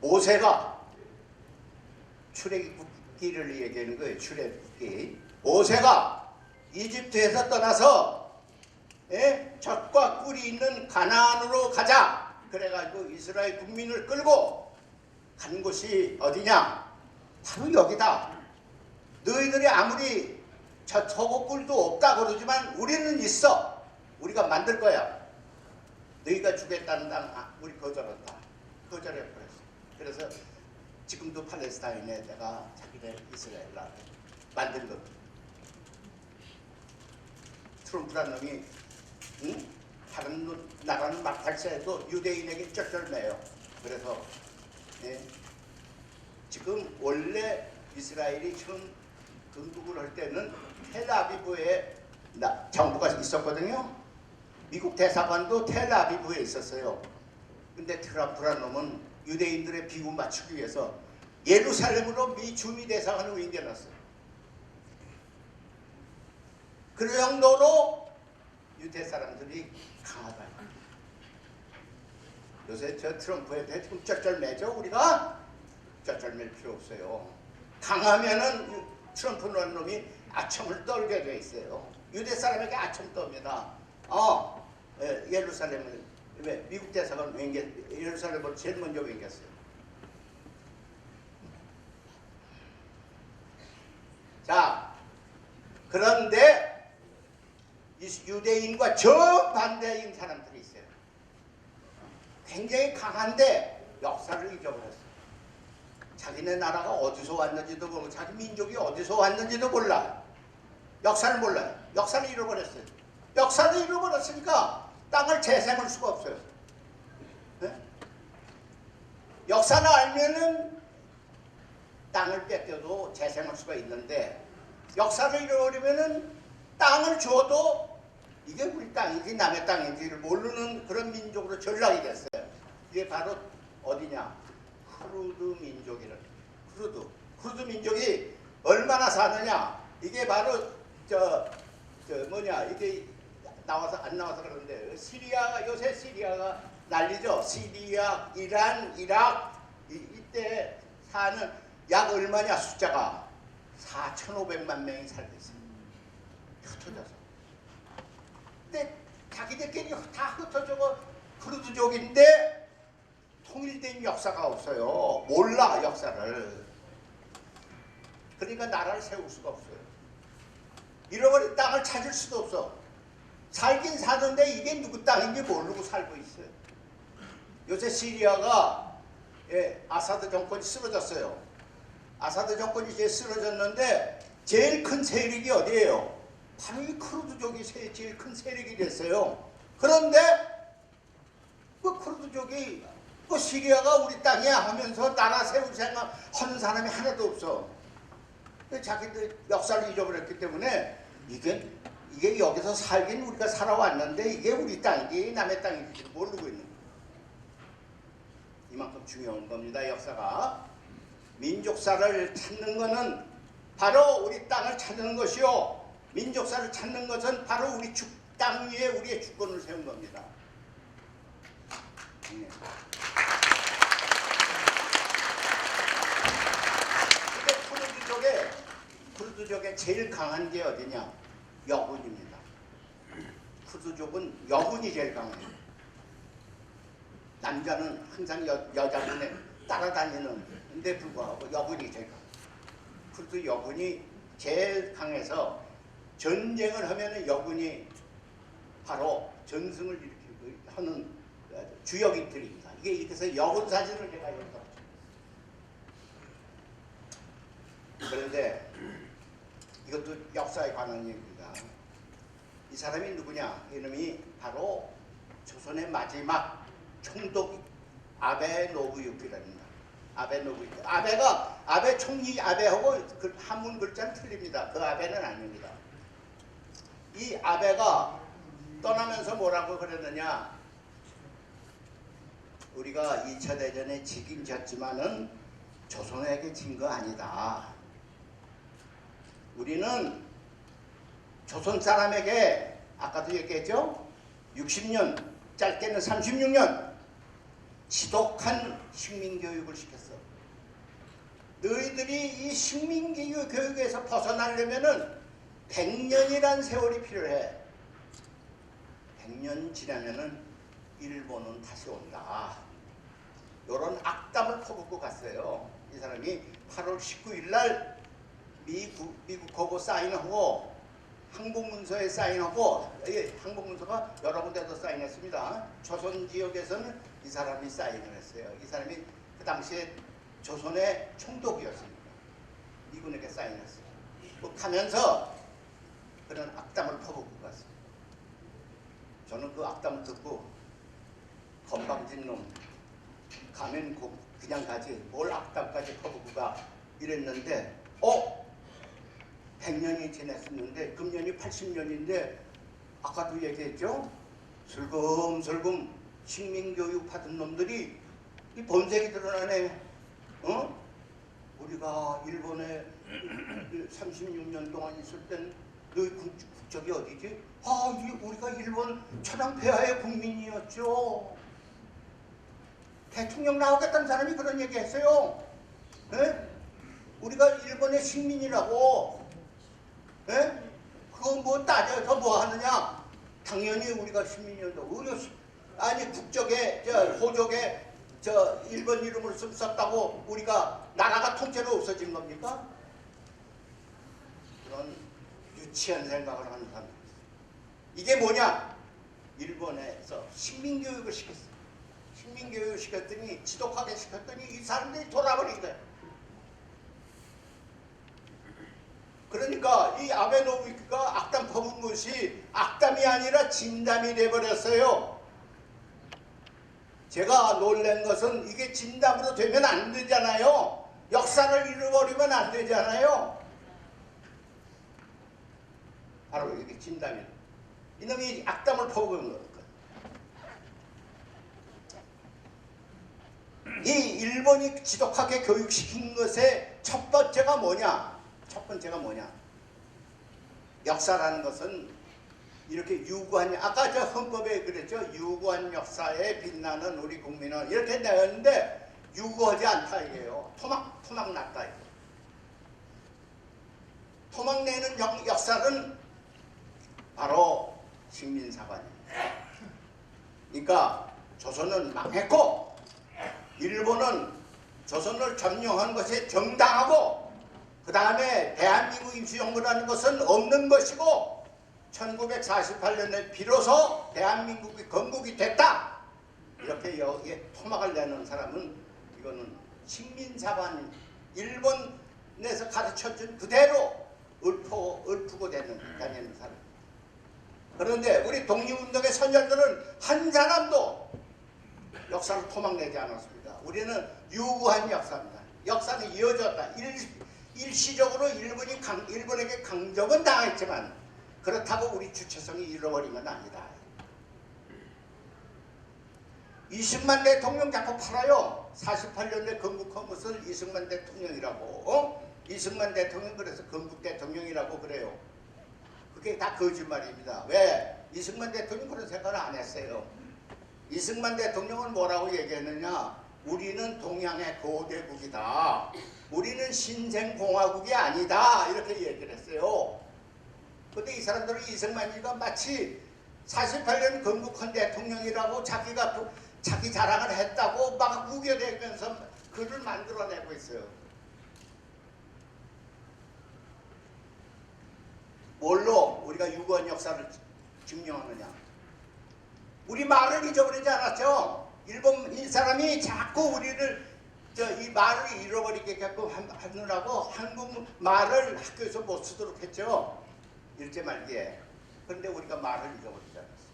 모세가 출애굽기를 얘기하는 거예요. 출애굽기. 모세가 이집트에서 떠나서 젖과 꿀이 있는 가나안으로 가자. 그래가지고 이스라엘 국민을 끌고 간 곳이 어디냐? 바로 여기다. 너희들이 아무리 젖하고 꿀도 없다 그러지만 우리는 있어. 우리가 만들 거야. 너희가 주겠다는 땅 우리 거절한다. 거절해버렸어. 그래서 지금도 팔레스타인에 내가 자기네 이스라엘 나라 만든 것. 트럼프라는 놈이 다른 나라는 막탈세해도 유대인에게 쩔쩔매요. 그래서 지금 원래 이스라엘이 처음 건국을 할 때는 텔아비브에 정부가 있었거든요. 미국 대사관도 텔아비브에 있었어요. 근데 트럼프라는 놈은 유대인들의 비군 맞추기 위해서 예루살렘으로 미 주미 대사관을 옮겨놨어요. 그 정도로 유대 사람들이 강하다. 요새 저 트럼프에 대해 좀 쩔쩔매죠. 우리가 쩔쩔맬 필요 없어요. 강하면은 트럼프라는 놈이 아첨을 떨게 돼 있어요. 유대 사람에게 아첨 떱니다. 예루살렘을 미국 대사관 예루살렘을 제일 먼저 옮겼어요. 자, 그런데 유대인과 정반대인 사람들이 있어요. 굉장히 강한데 역사를 잊어버렸어. 자기네 나라가 어디서 왔는지도 모르고 자기 민족이 어디서 왔는지도 몰라. 역사를 몰라요. 역사를 잃어버렸어요. 역사를 잃어버렸으니까 땅을 재생할 수가 없어요. 네? 역사를 알면은 땅을 뺏겨도 재생할 수가 있는데 역사를 잃어버리면은 땅을 줘도 이게 우리 땅인지 남의 땅인지를 모르는 그런 민족으로 전락이 됐어요. 이게 바로 어디냐? 쿠르드 민족이라는. 쿠르드 민족이 얼마나 사느냐? 이게 바로 이게 나와서 안 나와서 그러는데 시리아, 요새 시리아가 난리죠. 시리아, 이란, 이락 이때 사는 약 얼마냐 숫자가 4,500만 명이 살고 있어요. 흩어져서. 근데 자기들끼리 다 흩어져서 쿠르드족인데 통일된 역사가 없어요. 몰라 역사를. 그러니까 나라를 세울 수가 없어요. 잃어버린 땅을 찾을 수도 없어. 살긴 사는데 이게 누구 땅인지 모르고 살고 있어요. 요새 시리아가 아사드 정권이 쓰러졌어요. 아사드 정권이 이제 쓰러졌는데 제일 큰 세력이 어디예요? 바로 이 쿠르드족이 제일 큰 세력이 됐어요. 그런데 그 쿠르드족이 그 시리아가 우리 땅이야 하면서 나라 세울 생각 하는 사람이 하나도 없어. 자기들 역사를 잊어버렸기 때문에 이게 여기서 살긴 우리가 살아왔는데 이게 우리 땅인지 남의 땅인지 모르고 있는 거예요. 이만큼 중요한 겁니다. 역사가. 민족사를 찾는 것은 바로 우리 땅을 찾는 것이요. 민족사를 찾는 것은 바로 우리 땅 위에 우리의 주권을 세운 겁니다. 네. 근데 쿠르드족의 제일 강한 게 어디냐? 여군입니다. 쿠르드족은 여군이 제일 강해요. 남자는 항상 여자분에 따라다니는데 불구하고 여군이 제일 강해요. 쿠르드 여군이 제일 강해서 전쟁을 하면은 여군이 바로 전승을 일으키고 하는 주역인들입니다. 이게 이렇게 해서 여군 사진을 제가 여기다 그런데 이것도 역사에 관한 얘기입니다. 이 사람이 누구냐? 이놈이 바로 조선의 마지막 총독 아베 노부유키랍니다. 아베 노부유키. 아베 총리 아베하고 그 한문 글자는 틀립니다. 그 아베는 아닙니다. 이 아베가 떠나면서 뭐라고 그랬느냐? 우리가 2차 대전에 지긴 졌지만은 조선에게 진 거 아니다. 우리는 조선 사람에게 아까도 얘기했죠? 60년, 짧게는 36년 지독한 식민교육을 시켰어. 너희들이 이 식민교육에서 벗어나려면은 100년이란 세월이 필요해. 100년 지나면은 일본은 다시 온다. 이런 악담을 퍼붓고 갔어요. 이 사람이 8월 19일 날 미국하고 사인하고 항복문서에 사인하고 항복문서가 여러 군데도 사인했습니다. 조선 지역에서는 이 사람이 사인을 했어요. 이 사람이 그 당시에 조선의 총독이었습니다. 미군에게 사인했어요. 가면서 그런 악담을 퍼붓고 갔어요. 저는 그 악담을 듣고 건방진 놈 가면 그냥 가지 뭘 악담까지 퍼붓고 가 이랬는데 100년이 지났었는데 금년이 80년인데 아까도 얘기했죠. 슬금슬금 식민교육 받은 놈들이 이 본색이 드러나네. 우리가 일본에 36년 동안 있을 땐 너희 국적이 어디지? 우리가 일본 천황폐하의 국민이었죠. 대통령 나오겠다는 사람이 그런 얘기 했어요. 네? 우리가 일본의 식민이라고. 네? 그거 뭐 따져서 뭐 하느냐? 당연히 우리가 식민이었다고. 아니 국적에 호적에 일본 이름을 썼다고 우리가 나라가 통째로 없어진 겁니까? 그런 유치한 생각을 하는 사람이 있어요. 이게 뭐냐? 일본에서 식민교육을 시켰어요. 식민교육 시켰더니 지독하게 시켰더니 이 사람들이 돌아버린 거예요. 그러니까 이 아베노미크가 악담 퍼본 것이 악담이 아니라 진담이 돼버렸어요. 제가 놀란 것은 이게 진담으로 되면 안 되잖아요. 역사를 잃어버리면 안 되잖아요. 바로 이게 진담이에요. 이놈이 악담을 퍼본 거니까. 이 일본이 지독하게 교육시킨 것의 첫 번째가 뭐냐? 첫 번째가 뭐냐? 역사라는 것은 이렇게 유구한, 아까 저 헌법에 그랬죠. 유구한 역사에 빛나는 우리 국민은 이렇게 내었는데 유구하지 않다 이게요. 토막 났다 이거. 토막 내는 역사는 바로 식민사관입니다. 그러니까 조선은 망했고 일본은 조선을 점령한 것이 정당하고 그 다음에 대한민국 임시정부라는 것은 없는 것이고 1948년에 비로소 대한민국이 건국이 됐다. 이렇게 여기에 토막을 내는 사람은 이거는 식민사관 일본에서 가르쳐준 그대로 읊고 다니는 사람. 그런데 우리 독립운동의 선열들은 한 사람도 역사를 토막내지 않았습니다. 우리는 유구한 역사입니다. 역사는 이어졌다. 일시적으로 일본에게 강적은 당했지만 그렇다고 우리 주체성이 잃어버린 건 아니다. 이승만 대통령 자꾸 팔아요. 48년에 건국한 것을 이승만 대통령이라고. 이승만 대통령 그래서 건국 대통령이라고 그래요. 그게 다 거짓말입니다. 왜? 이승만 대통령 그런 생각을 안 했어요. 이승만 대통령은 뭐라고 얘기했느냐? 우리는 동양의 고대국이다. 우리는 신생공화국이 아니다. 이렇게 얘기를 했어요. 근데 이 사람들은 이승만이가 마치 48년 건국한 대통령이라고 자기 자랑을 했다고 막 우겨대면서 글을 만들어내고 있어요. 뭘로 우리가 유구한 역사를 증명하느냐? 우리 말을 잊어버리지 않았죠? 이 사람이 자꾸 우리를 이 말을 잃어버리게끔 하느라고 한국 말을 학교에서 못 쓰도록 했죠. 일제 말기에. 그런데 우리가 말을 잊어버리지 않았어요.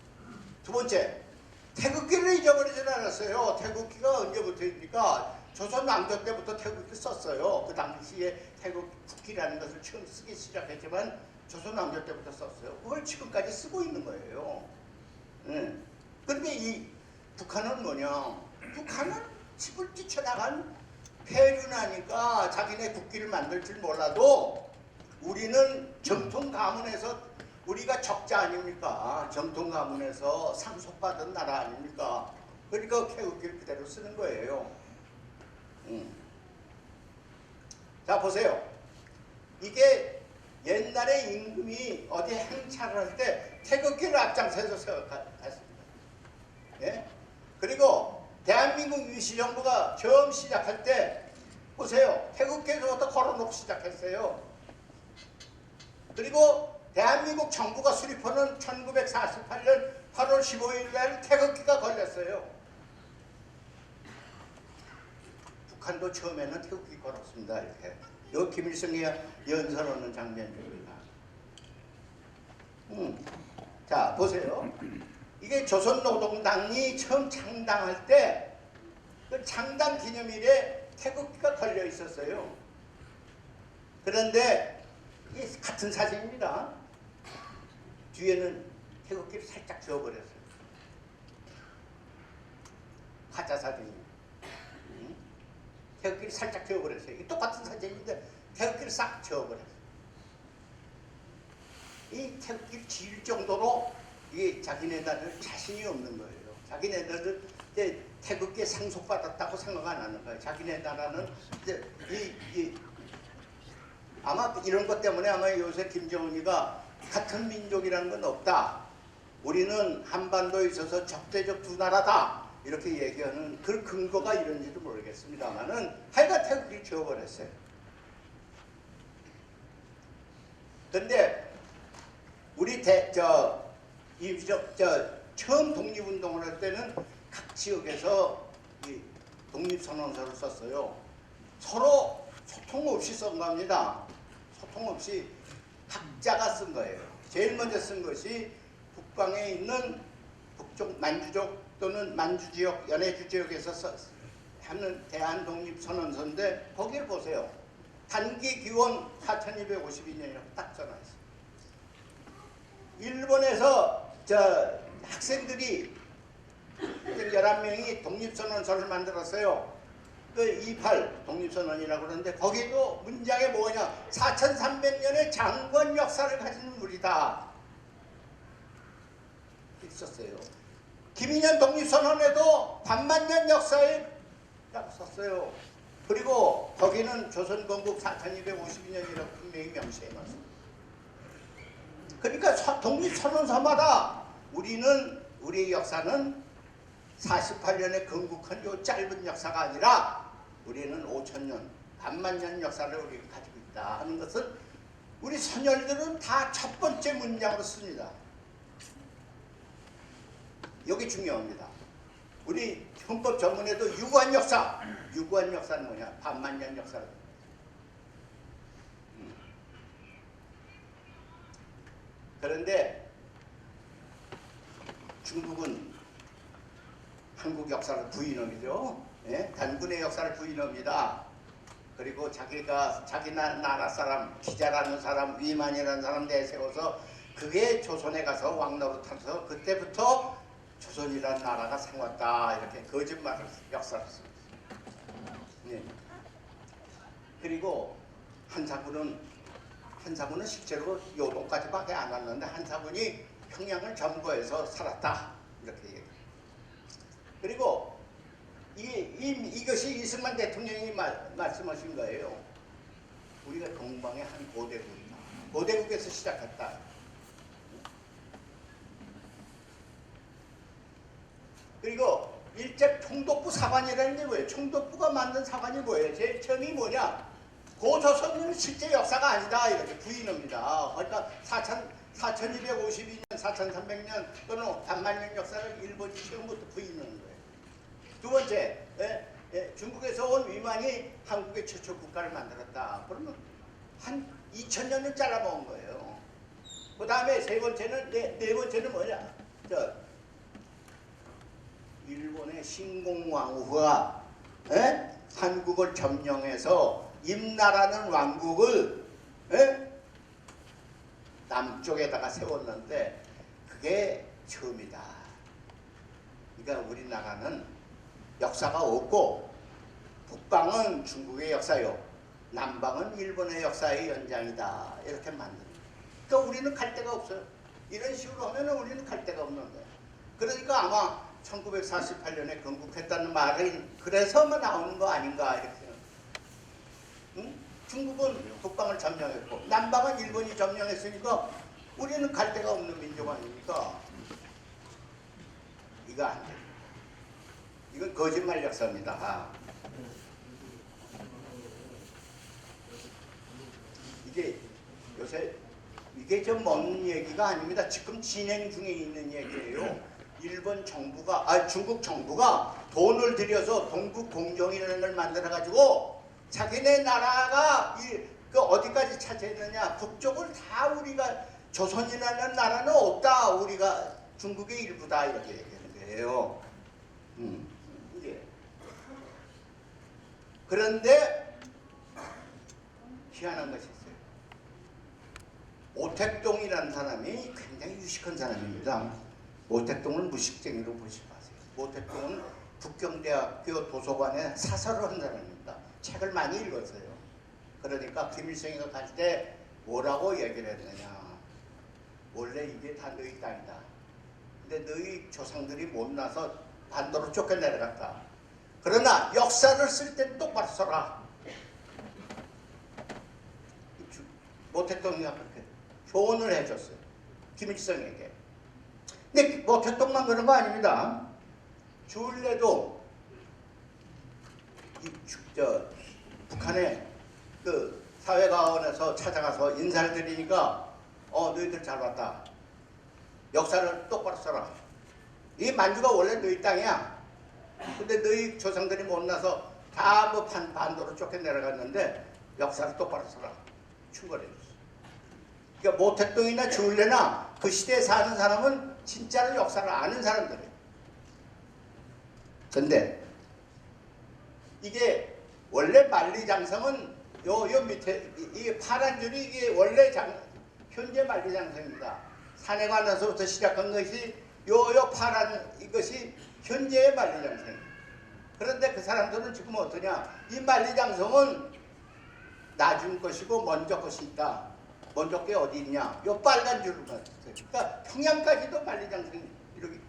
두 번째, 태극기를 잊어버리지 않았어요. 태극기가 언제부터입니까? 조선 왕조 때부터 태극기 썼어요. 그 당시에 태극기라는 것을 처음 쓰기 시작했지만 조선 왕조 때부터 썼어요. 그걸 지금까지 쓰고 있는 거예요. 그런데 이 북한은 뭐냐? 북한은 집을 뛰쳐나간 폐륜하니까 자기네 국기를 만들 줄 몰라도 우리는 정통 가문에서 우리가 적자 아닙니까? 정통 가문에서 상속받은 나라 아닙니까? 그러니까 태극기를 그대로 쓰는 거예요. 자 보세요. 이게 옛날에 임금이 어디 행차를 할 때 태극기를 앞장서서 세웠습니다. 예? 그리고 대한민국 임시정부가 처음 시작할 때 보세요. 태극기에서부터 걸어놓고 시작했어요. 그리고 대한민국 정부가 수립하는 1948년 8월 15일 날 태극기가 걸렸어요. 북한도 처음에는 태극기 걸었습니다. 이렇게. 요 김일성이 연설하는 장면입니다. 자 보세요. 이게 조선노동당이 처음 창당할 때 그 창당 기념일에 태극기가 걸려 있었어요. 그런데 이게 같은 사진입니다. 뒤에는 태극기를 살짝 지워버렸어요. 가짜 사진이에요. 태극기를 살짝 지워버렸어요. 이게 똑같은 사진인데 태극기를 싹 지워버렸어요. 이 태극기를 지울 정도로 이게 자기네들 자신이 없는 거예요. 자기네들은 이제 태극기에 상속받았다고 생각 안 하는 거예요. 자기네 나라는 이제 아마 이런 것 때문에 아마 요새 김정은이가 같은 민족이라는 건 없다. 우리는 한반도에 있어서 적대적 두 나라다. 이렇게 얘기하는 그 근거가 이런지도 모르겠습니다만은 하여간 태극기를 지워버렸어요. 근데 우리 처음 독립운동을 할 때는 각 지역에서 이 독립선언서를 썼어요. 서로 소통 없이 쓴 겁니다. 소통 없이 각자가 쓴 거예요. 제일 먼저 쓴 것이 북방에 있는 북쪽 만주족 또는 만주지역, 연해주지역에서 하는 대한독립선언서인데 거기를 보세요. 단기 기원 4252년이라고 딱 써놨어요. 일본에서 학생들이 11명이 독립선언서를 만들었어요. 그 28 독립선언이라고 그러는데 거기도 문장에 뭐냐, 4300년의 장권 역사를 가진 우리다 있었어요. 김인현 독립선언에도 반만년 역사에라고 썼어요. 그리고 거기는 조선건국 4252년이라고 분명히 명시해놨어요. 그러니까 독립선언서마다 우리의 역사는 48년에 건국한 요 짧은 역사가 아니라 우리는 5000년, 반만년 역사를 우리가 가지고 있다 하는 것을 우리 선열들은 다 첫 번째 문장으로 씁니다. 여기 중요합니다. 우리 헌법 전문에도 유구한 역사는 뭐냐? 반만년 역사를. 그런데 중국은 한국 역사를 부인합니다. 예? 단군의 역사를 부인합니다. 그리고 자기 나라 사람, 기자라는 사람, 위만이라는 사람 내세워서 그게 조선에 가서 왕노릇하면서 그때부터 조선이라는 나라가 생겼다 이렇게 거짓말을 역사를 씁니다. 예. 그리고 한사군은 실제로 요동까지밖에 안 왔는데 한사군이 평양을 점거해서 살았다 이렇게 얘기해요. 그리고 이것이 이승만 대통령이 말씀하신 거예요. 우리가 동방의 한 고대국이다. 고대국에서 시작했다. 그리고 일제 총독부 사관이라는 게 뭐예요? 총독부가 만든 사관이 뭐예요? 제일 처음이 뭐냐? 고조선은 실제 역사가 아니다 이렇게 부인합니다. 그러니까 4252년, 4300년 또는 반만년 역사를 일본이 처음부터 부인하는 거예요. 두 번째, 중국에서 온 위만이 한국의 최초 국가를 만들었다. 그러면 한 2000년을 잘라먹은 거예요. 그 다음에 네 번째는 뭐냐? 일본의 신공왕후가 한국을 점령해서 임나라는 왕국을 남쪽에다가 세웠는데 그게 처음이다. 그러니까 우리나라는 역사가 없고 북방은 중국의 역사요, 남방은 일본의 역사의 연장이다 이렇게 만듭니다. 그러니까 우리는 갈 데가 없어요. 이런 식으로 하면 우리는 갈 데가 없는 거예요. 그러니까 아마 1948년에 건국했다는 말은 그래서만 나오는 거 아닌가 이렇게 생각해요. 응? 중국은 북방을 점령했고 남방은 일본이 점령했으니까 우리는 갈 데가 없는 민족 아닙니까? 이거 안 돼요. 이건 거짓말 역사입니다. 이게 좀 먼 얘기가 아닙니다. 지금 진행 중에 있는 얘기예요. 중국 정부가 돈을 들여서 동북공정이라는 걸 만들어가지고 자기네 나라가 어디까지 차지했느냐, 북쪽을 다 우리가, 조선이라는 나라는 없다, 우리가 중국의 일부다 이렇게 얘기하는 거예요. 이게. 그런데 희한한 것이 있어요. 오택동이라는 사람이 굉장히 유식한 사람입니다. 오택동을 무식쟁이로 보지 마세요. 오택동은 북경대학교 도서관에 사설을 한 사람입니다. 책을 많이 읽었어요. 그러니까 김일성이가 갈 때 뭐라고 얘기를 했느냐. 원래 이게 다 너희 땅이다. 근데 너희 조상들이 못나서 반도로 쫓겨내려갔다. 그러나 역사를 쓸 땐 똑바로 써라. 모택동이가 그렇게 조언을 해줬어요. 김일성에게. 근데 모택동만 그런 거 아닙니다. 주울레도 북한의 그 사회가원에서 찾아가서 인사를 드리니까 너희들 잘 왔다. 역사를 똑바로 써라. 이 만주가 원래 너희 땅이야. 근데 너희 조상들이 못나서 다 뭐 반도로 쫓겨 내려갔는데 역사를 똑바로 써라. 충고해줬어. 그러니까 모택동이나 주울레나 그 시대에 사는 사람은 진짜로 역사를 아는 사람들이에요. 근데 이게 원래 만리장성은 요 밑에 이 파란 줄이 이게 원래 현재 만리장성입니다. 산에 관해서부터 시작한 것이 요 파란 이것이 현재의 만리장성입니다. 그런데 그 사람들은 지금 어떠냐? 이 만리장성은 나중 것이고 먼저 것이 있다. 먼저 게 어디 있냐? 요 빨간 줄을 봤어요. 그러니까 평양까지도 만리장성이 이렇게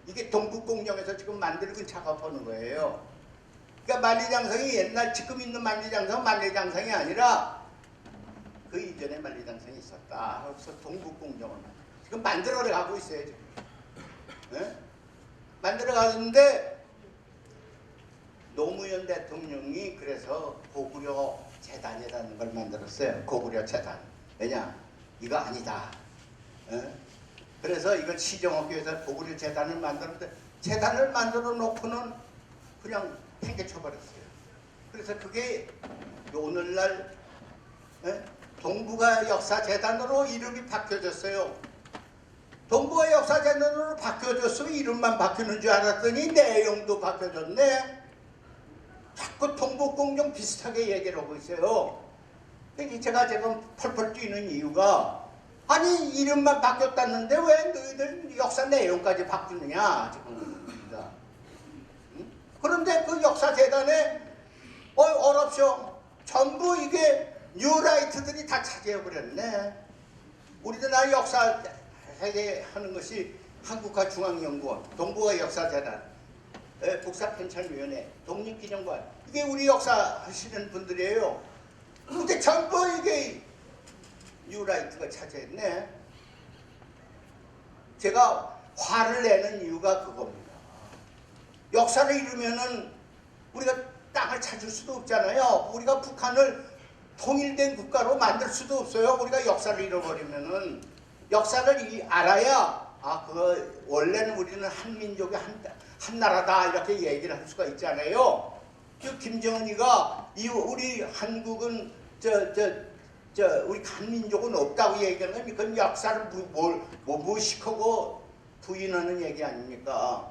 이게 동북공정에서 지금 만들고 작업하는 거예요. 그러니까 만리장성이 옛날 지금 있는 만리장성은 만리장성이 아니라 그 이전에 만리장성이 있었다. 그래서 동북공정을 지금 만들어 가고 있어요. 지금. 네? 만들어 가는데 노무현 대통령이 그래서 고구려 재단이라는 걸 만들었어요. 고구려 재단. 왜냐? 이거 아니다. 네? 그래서 이걸 시정하기 위해서 고구려 재단을 만들었는데 재단을 만들어 놓고는 그냥 팽개쳐버렸어요. 그래서 그게 오늘날 동북아 역사재단으로 이름이 바뀌어졌어요. 동북아 역사재단으로 바뀌어졌어. 이름만 바뀌는 줄 알았더니 내용도 바뀌어졌네. 자꾸 동북공정 비슷하게 얘기를 하고 있어요. 제가 지금 펄펄 뛰는 이유가 아니 이름만 바뀌었다는데 왜 너희들 역사 내용까지 바꾸느냐 지금. 응? 그런데 그 역사재단에 어렵쇼. 전부 이게 뉴라이트들이 다 차지해버렸네. 우리나라 역사 하는 것이 한국화중앙연구원, 동북아 역사재단, 북사편찬위원회, 독립기념관 이게 우리 역사 하시는 분들이에요. 근데 전부 이게 뉴라이트가 차지했네. 제가 화를 내는 이유가 그겁니다. 역사를 잃으면은 우리가 땅을 찾을 수도 없잖아요. 우리가 북한을 통일된 국가로 만들 수도 없어요. 우리가 역사를 잃어버리면은 역사를 알아야 그거 원래는 우리는 한민족의 한 나라다 이렇게 얘기를 할 수가 있잖아요. 그 김정은이가 우리 한국은 우리 한민족은 없다고 얘기하는 건 그건 역사를 무식하고 부인하는 얘기 아닙니까?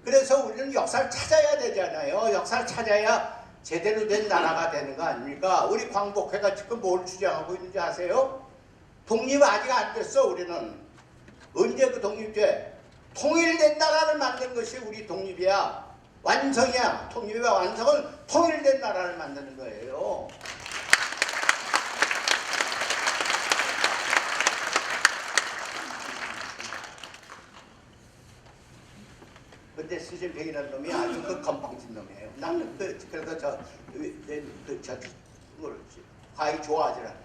그래서 우리는 역사를 찾아야 되잖아요. 역사를 찾아야 제대로 된 나라가 되는 거 아닙니까? 우리 광복회가 지금 뭘 주장하고 있는지 아세요? 독립 아직 안 됐어. 우리는 언제 그 독립돼? 통일된 나라를 만드는 것이 우리 독립이야. 완성이야. 통일과 완성은 통일된 나라를 만드는 거예요. 근데 시진핑이라는 놈이 아주 그 건방진 놈이에요. 나는 그래서 과히 좋아하지 않아요.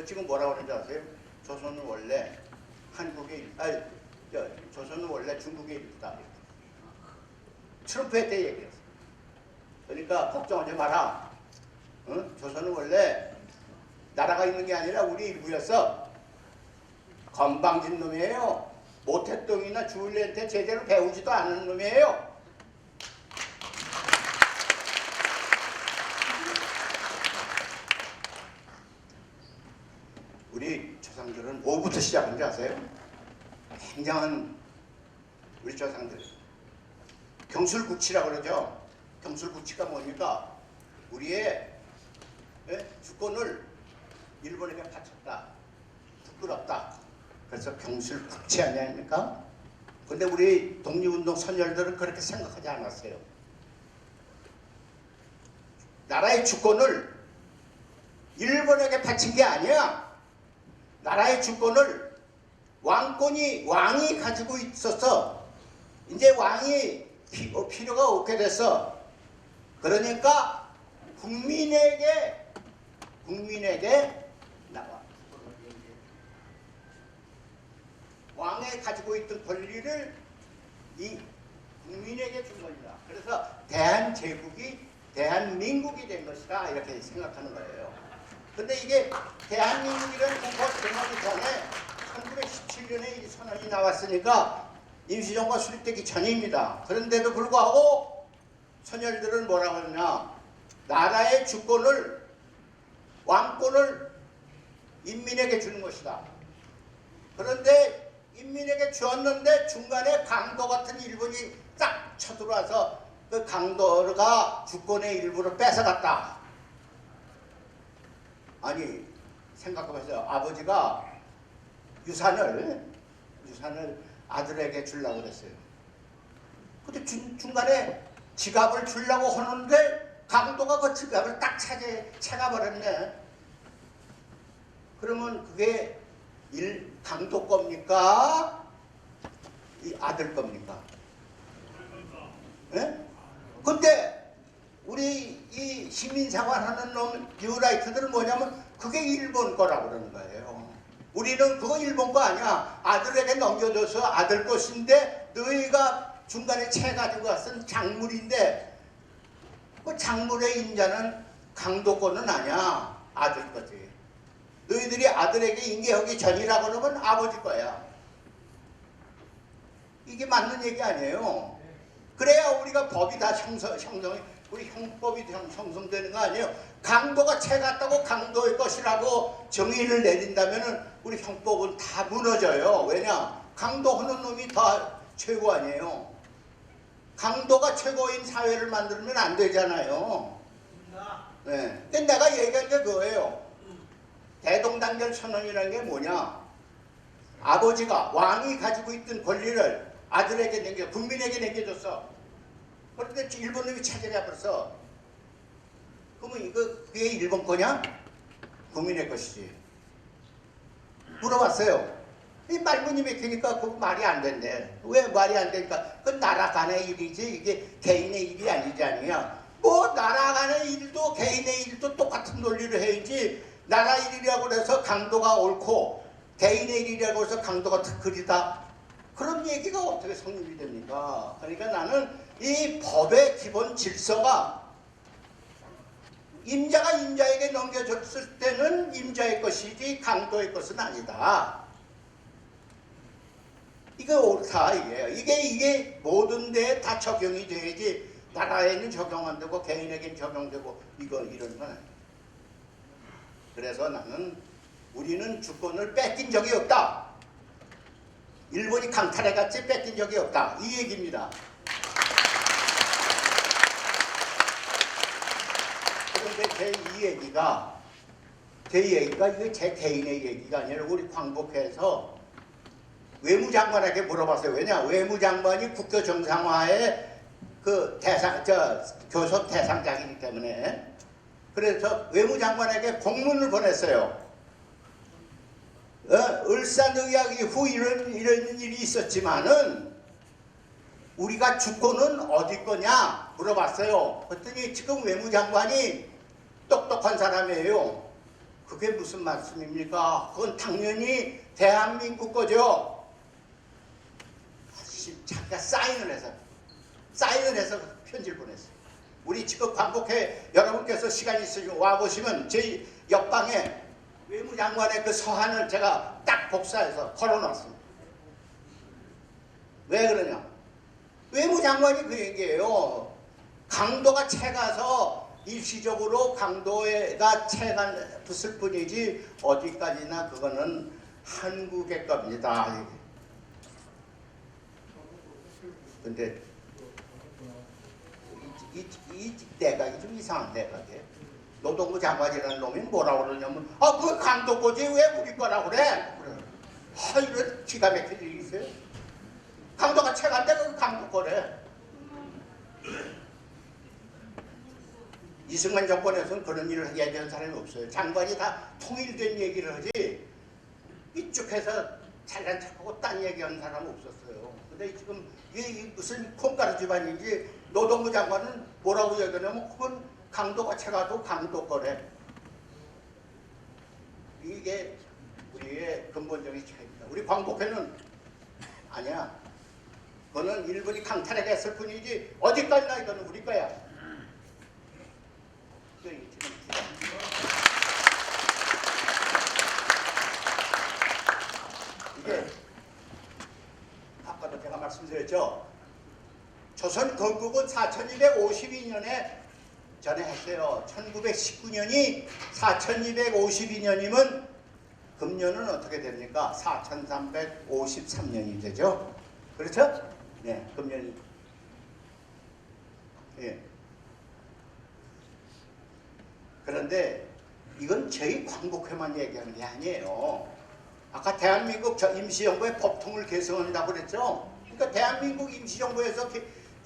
지금 뭐라고 그러는지 아세요? 조선은 원래 조선은 원래 중국의 일부다. 트럼프한테 얘기했어. 그러니까 걱정하지 마라. 응? 조선은 원래 나라가 있는 게 아니라 우리 일부였어. 건방진 놈이에요. 모택동이나 주울레한테 제대로 배우지도 않은 놈이에요. 우리 조상들은 뭐부터 시작한지 아세요? 굉장한 우리 조상들 경술국치라고 그러죠. 경술국치가 뭡니까? 우리의 주권을 일본에게 바쳤다. 부끄럽다. 그래서 경술국치 아닙니까? 근데 우리 독립운동 선열들은 그렇게 생각하지 않았어요. 나라의 주권을 일본에게 바친 게 아니야. 나라의 주권을 왕이 가지고 있어서 이제 왕이 필요가 없게 됐어. 그러니까 국민에게 나와. 왕이 가지고 있던 권리를 이 국민에게 준 겁니다. 그래서 대한제국이 대한민국이 된 것이다 이렇게 생각하는 거예요. 근데 이게 대한민국이라는 국가 정하기 전에 1917년에 이 선언이 나왔으니까 임시정부가 수립되기 전입니다. 그런데도 불구하고 선열들은 뭐라고 하느냐, 나라의 주권을, 왕권을 인민에게 주는 것이다. 그런데 인민에게 주었는데 중간에 강도 같은 일본이 딱 쳐들어와서 그 강도가 주권의 일부를 뺏어갔다. 아니, 생각해보세요. 아버지가 유산을 아들에게 주려고 그랬어요. 근데 중간에 지갑을 주려고 하는데 강도가 그 지갑을 딱 채가버렸네. 그러면 그게 강도 겁니까? 이 아들 겁니까? 예? 근데 우리 이 시민생활하는 놈 뉴라이트들은 뭐냐면 그게 일본 거라고 그러는 거예요. 우리는 그거 일본 거 아니야. 아들에게 넘겨줘서 아들 것인데 너희가 중간에 채가지고 쓴 작물인데 그 작물의 임자는 강도권은 아니야. 아들 거지. 너희들이 아들에게 인계하기 전이라고 그러면 아버지 거야. 이게 맞는 얘기 아니에요. 그래야 우리가 법이 다 우리 형법이 형성되는 거 아니에요. 강도가 채갔다고 강도의 것이라고 정의를 내린다면 우리 형법은 다 무너져요. 왜냐? 강도하는 놈이 다 최고 아니에요. 강도가 최고인 사회를 만들면 안 되잖아요. 네. 근데 내가 얘기한 게 그거예요. 대동단결 선언이라는 게 뭐냐? 아버지가 왕이 가지고 있던 권리를 아들에게 국민에게 남겨줬어. 그런데 일본 놈이 차지해 버렸어. 그러면 그게 일본 거냐? 국민의 것이지. 물어봤어요. 이 말문이 맥히니까 그거 말이 안 된대. 왜 말이 안 되니까? 그건 나라 간의 일이지 이게 개인의 일이 아니지 아니냐. 뭐 나라 간의 일도 개인의 일도 똑같은 논리를 해야지. 나라 일이라고 해서 강도가 옳고 개인의 일이라고 해서 강도가 그리다. 그런 얘기가 어떻게 성립이 됩니까? 그러니까 나는 이 법의 기본 질서가 임자가 임자에게 넘겨줬을 때는 임자의 것이지 강도의 것은 아니다. 이게 옳다 이게요. 이게 모든 데에 다 적용이 돼야지 나라에는 적용 안 되고 개인에게는 적용되고 이런 건 아니에요. 그래서 나는 우리는 주권을 뺏긴 적이 없다. 일본이 강탈해갔지 뺏긴 적이 없다. 이 얘기입니다. 그런데 제 얘기가 이게 제 개인의 얘기가 아니라 우리 광복회에서 외무장관에게 물어봤어요. 왜냐? 외무장관이 국교 정상화의 그 교섭 대상자이기 때문에. 그래서 외무장관에게 공문을 보냈어요. 을사늑약 이후 이런 일이 있었지만은 우리가 주권은 어디 거냐 물어봤어요. 그랬더니 지금 외무장관이 똑똑한 사람이에요. 그게 무슨 말씀입니까? 그건 당연히 대한민국 거죠. 자기가 사인을 해서 편지를 보냈어요. 우리 지금 광복회 여러분께서 시간 있으시면 와보시면 저희 옆방에 외무장관의 그 서한을 제가 딱 복사해서 걸어놨습니다. 왜 그러냐? 외무장관이 그 얘기예요. 강도가 채가서 일시적으로 강도가 채가 붙을 뿐이지 어디까지나 그거는 한국의 겁니다. 근데 이 내각이 좀 이상한 내각이에요. 노동부 장관이라는 놈이 뭐라고 그러냐면 그거 강도 거지 왜 우리 거라고 그래? 이런 기가 막힌 일이 있어요. 강도가 채간데 그거 강도 거래. 이승만 정권에서는 그런 일을 얘기한 사람이 없어요. 장관이 다 통일된 얘기를 하지 이쪽에서 잘난 척하고 딴 얘기하는 사람은 없었어요. 근데 지금 이게 무슨 콩가루 집안인지 노동부 장관은 뭐라고 얘기하냐면 그건 강도가 채가도 강도 거래. 이게 우리의 근본적인 차이입니다. 우리 광복회는 아니야. 그거는 일본이 강탈해 갔을 뿐이지 어디까지나 이거는 우리 거야. 이게 아까도 제가 말씀드린 있었죠. 조선 건국은 4252년에 전에 했어요. 1919년이 4252년이면 금년은 어떻게 됩니까? 4353년이 되죠. 그렇죠? 네, 금년이. 예. 그런데 이건 저희 광복회만 얘기하는 게 아니에요. 아까 대한민국 임시정부의 법통을 개정한다고 그랬죠. 그러니까 대한민국 임시정부에서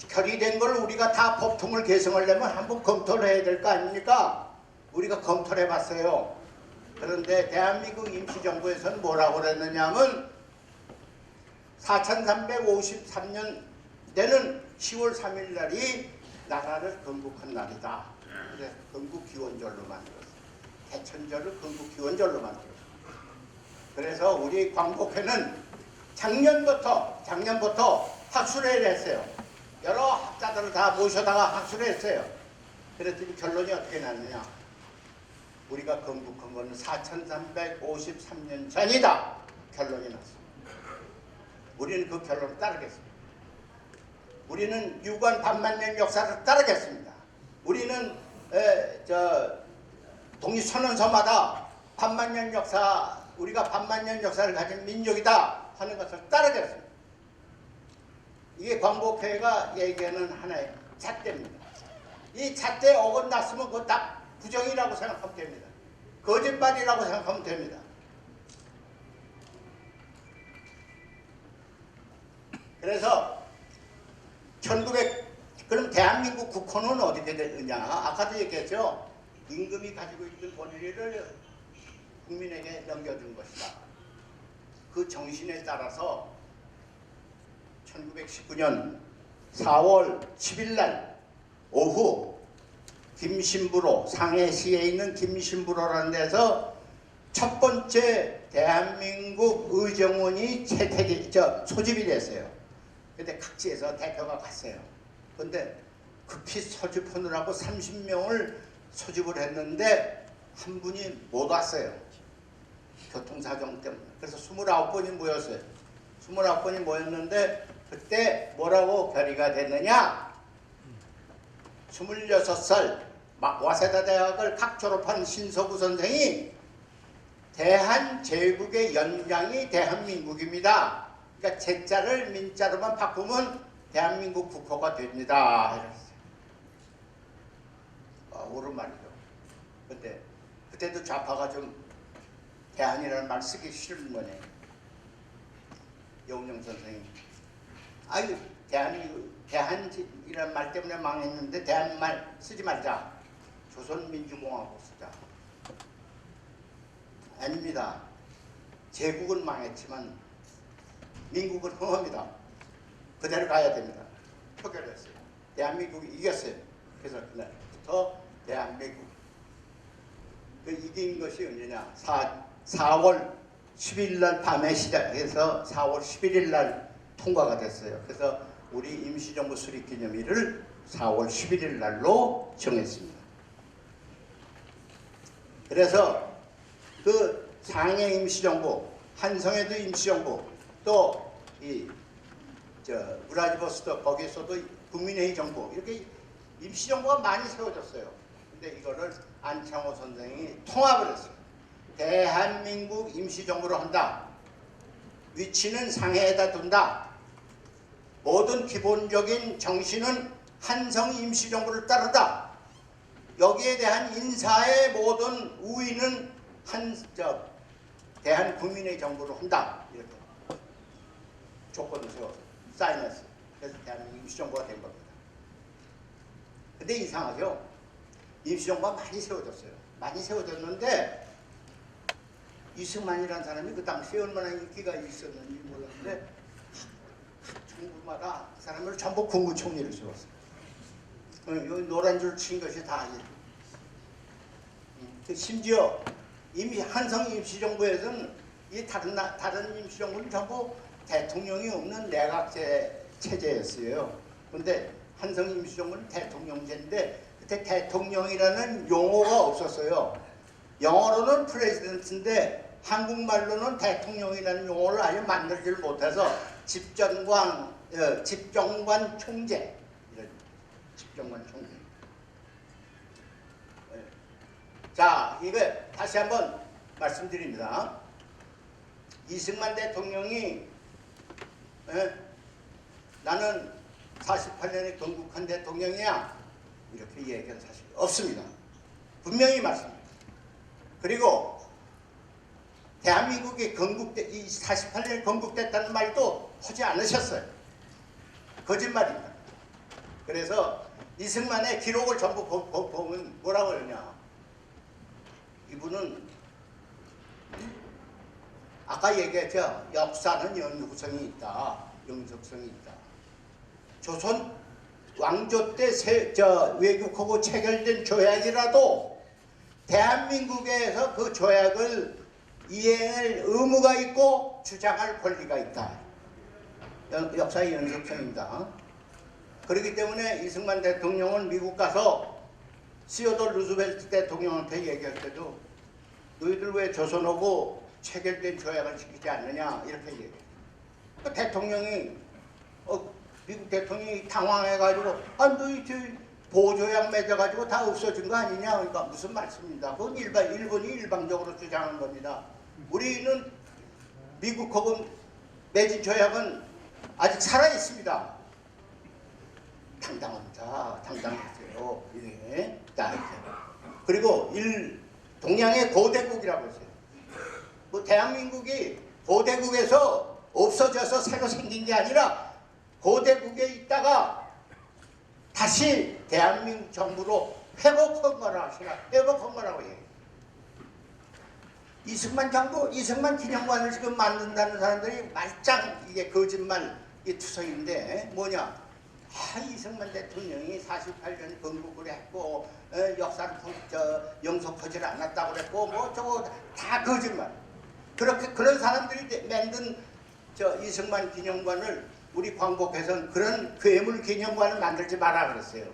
결의된 걸 우리가 다 법통을 개정하려면 한번 검토를 해야 될 거 아닙니까? 우리가 검토를 해봤어요. 그런데 대한민국 임시정부에서는 뭐라고 그랬느냐 하면 4353년 되는 10월 3일 날이 나라를 건국한 날이다. 그래서 건국기원절로 만들었어요. 대천절을 건국기원절로 만들었어요. 그래서 우리 광복회는 작년부터 학술회를 했어요. 여러 학자들을 다 모셔다가 학술을 했어요. 그랬더니 결론이 어떻게 났느냐. 우리가 건국한 것은 4353년 전이다. 결론이 났습니다. 우리는 그 결론을 따르겠습니다. 우리는 유관 반만년 역사를 따르겠습니다. 우리는 독립선언서마다 반만년 역사, 우리가 반만년 역사를 가진 민족이다 하는 것을 따르겠습니다. 이게 광복회가 얘기하는 하나의 잣대입니다. 이 잣대에 어긋났으면 그거 다 부정이라고 생각하면 됩니다. 거짓말이라고 생각하면 됩니다. 그래서 그럼 대한민국 국호는 어디게 되느냐? 아까도 얘기했죠. 임금이 가지고 있는 권리를 국민에게 넘겨준 것이다. 그 정신에 따라서 1919년 4월 10일 날 오후 김신부로, 상해시에 있는 김신부로라는 데서 첫 번째 대한민국 의정원이 소집이 됐어요. 근데 각지에서 대표가 갔어요. 근데 급히 소집하느라고 30명을 소집을 했는데 한 분이 못 왔어요. 교통사정 때문에. 그래서 29번이 모였어요. 29번이 모였는데 그때 뭐라고 결의가 됐느냐? 26살 와세다 대학을 각 졸업한 신서구 선생이 대한제국의 연장이 대한민국입니다. 그러니까 제자를 민자로만 바꾸면 대한민국 국호가 됩니다. 이랬어요. 옳은 말이죠. 근데 그때도 좌파가 좀 대한이라는 말 쓰기 싫은 거네. 영영 선생이 아유 대한이라는 말 때문에 망했는데 대한 말 쓰지 말자. 조선민주공화국 쓰자. 아닙니다. 제국은 망했지만 민국은 흥합니다. 그대로 가야 됩니다. 표결했어요. 대한민국이 이겼어요. 그래서 그날부터 대한민국 이긴 것이 언제냐? 4월 10일 날 밤에 시작해서 4월 11일 날 통과가 됐어요. 그래서 우리 임시정부 수립기념일을 4월 11일 날로 정했습니다. 그래서 그 상해 임시정부, 한성에도 임시정부, 또 우라지버스도 거기서도 국민회의 정부 이렇게 임시정부가 많이 세워졌어요. 근데 이거를 안창호 선생이 통합을 했어요. 대한민국 임시정부로 한다. 위치는 상해에다 둔다. 모든 기본적인 정신은 한성 임시정부를 따르다. 여기에 대한 인사의 모든 우위는 대한국민의 정부로 한다. 이렇게 조건을 세워서 사인했어요. 그래서 대한민국 임시정부가 된 겁니다. 근데 이상하죠? 임시정부가 많이 세워졌어요. 많이 세워졌는데 이승만이라는 사람이 그 당시에 얼마나 인기가 있었는지 몰랐는데 각 정부마다 그 사람을 전부 국무총리를 세웠어요. 여기 노란 줄 친 것이 다 심지어 한성 임시정부에서는 이 다른 임시정부는 전부 대통령이 없는 내각제 체제였어요. 근데 한성 임시정부는 대통령제인데 그때 대통령이라는 용어가 없었어요. 영어로는 프레지던트인데 한국말로는 대통령이라는 용어를 아예 만들지를 못해서 집정관 총재, 이런 집정관 총재. 자, 이거 다시 한번 말씀드립니다. 이승만 대통령이 나는 48년에 건국한 대통령이야 이렇게 얘기한 사실이 없습니다. 분명히 말씀드립니다. 그리고 대한민국이 이 48년에 건국됐다는 말도 하지 않으셨어요. 거짓말입니다. 그래서 이승만의 기록을 전부 보면 뭐라고 그러냐. 이분은 아까 얘기했죠. 역사는 연속성이 있다. 연속성이 있다. 조선 왕조 때 외국하고 체결된 조약이라도 대한민국에서 그 조약을 이행할 의무가 있고 주장할 권리가 있다. 역사의 연속성입니다. 그렇기 때문에 이승만 대통령은 미국 가서 시어도 루즈벨트 대통령한테 얘기할 때도 너희들 왜 조선하고 체결된 조약을 지키지 않느냐 이렇게 얘기해요. 그 대통령이 미국 대통령이 당황해가지고 너희 보조약 맺어가지고 다 없어진 거 아니냐. 그러니까 무슨 말씀입니다. 그건 일본이 일방적으로 주장한 겁니다. 우리는 미국하고 맺은 조약은 아직 살아 있습니다. 당당합니다. 당당했어요. 예. 그리고 동양의 고대국이라고 했어요. 뭐 대한민국이 고대국에서 없어져서 새로 생긴 게 아니라 고대국에 있다가 다시 대한민국 정부로 회복한 거라고 해요. 이승만 정부, 이승만 기념관을 지금 만든다는 사람들이 말짱 이게 거짓말 투성인데 뭐냐? 이승만 대통령이 48년 건국을 했고 역사를 영속하지 않았다고 그랬고 뭐 저거 다 거짓말. 그런 사람들이 만든 이승만 기념관을 우리 광복회에서는 그런 괴물 기념관을 만들지 마라 그랬어요.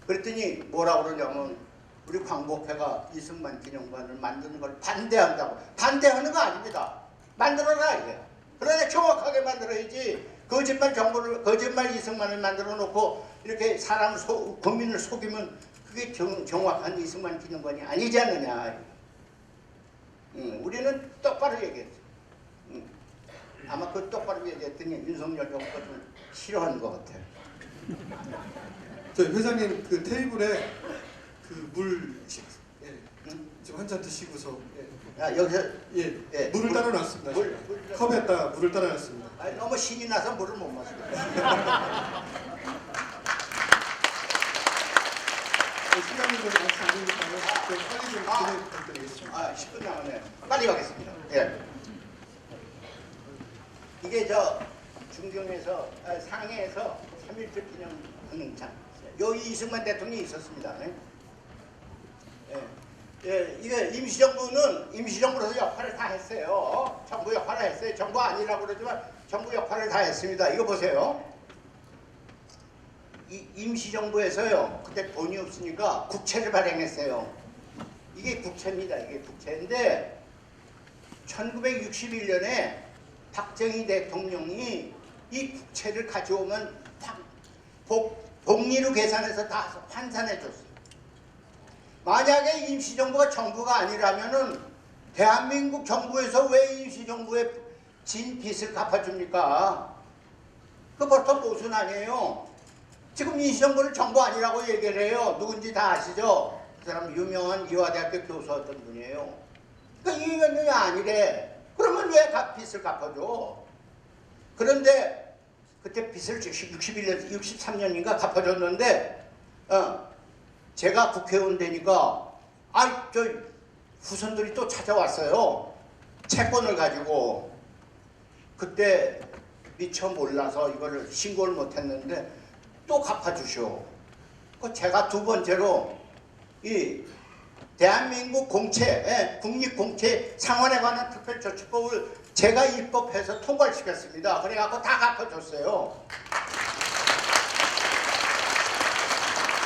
그랬더니 뭐라고 그러냐면 우리 광복회가 이승만 기념관을 만드는 걸 반대한다고. 반대하는 거 아닙니다. 만들어라 이래요. 그러나 정확하게 만들어야지 거짓말 이승만을 만들어 놓고 이렇게 국민을 속이면 그게 정확한 이승만 기념관이 아니지 않느냐. 우리는 똑바로 얘기했죠. 아마 그 똑바로 얘기했더니 윤석열 정부가 좀 싫어하는 것 같아요. 저희 회장님 그 테이블에 그 물 지금 한 잔 드시고서 여기서 물을 따라놨습니다. 컵에다 물을 따라놨습니다. 너무 신이 나서 물을 못 마시고. 시간이 좀 많지 않으니까 빨리 좀 진행 부탁드리겠습니다. 10분 남았네요. 빨리 가겠습니다. 이게 중경에서 상해에서 3.1절 기념 공연장. 여기 이승만 대통령이 있었습니다. 이게 임시정부로서 역할을 다 했어요. 정부 역할을 했어요. 정부 아니라고 그러지만 정부 역할을 다 했습니다. 이거 보세요. 이 임시정부에서요. 그때 돈이 없으니까 국채를 발행했어요. 이게 국채입니다. 이게 국채인데 1961년에 박정희 대통령이 이 국채를 가져오면 복리로 계산해서 다 환산해 줬어요. 만약에 임시정부가 정부가 아니라면은 대한민국 정부에서 왜 임시정부에 진 빚을 갚아줍니까? 그 벌써 모순 아니에요. 지금 임시정부를 정부 아니라고 얘기를 해요. 누군지 다 아시죠? 그 사람 유명한 이화대학교 교수였던 분이에요. 그러니까 이게 아니래. 그러면 왜 빚을 갚아줘? 그런데 그때 빚을 63년인가 갚아줬는데 제가 국회의원 되니까 저 후손들이 또 찾아왔어요. 채권을 가지고. 그때 미처 몰라서 이거를 신고를 못했는데 또 갚아주시오. 제가 두 번째로 이 대한민국 국립공채 상환에 관한 특별조치법을 제가 입법해서 통과시켰습니다. 그래갖고 다 갚아줬어요.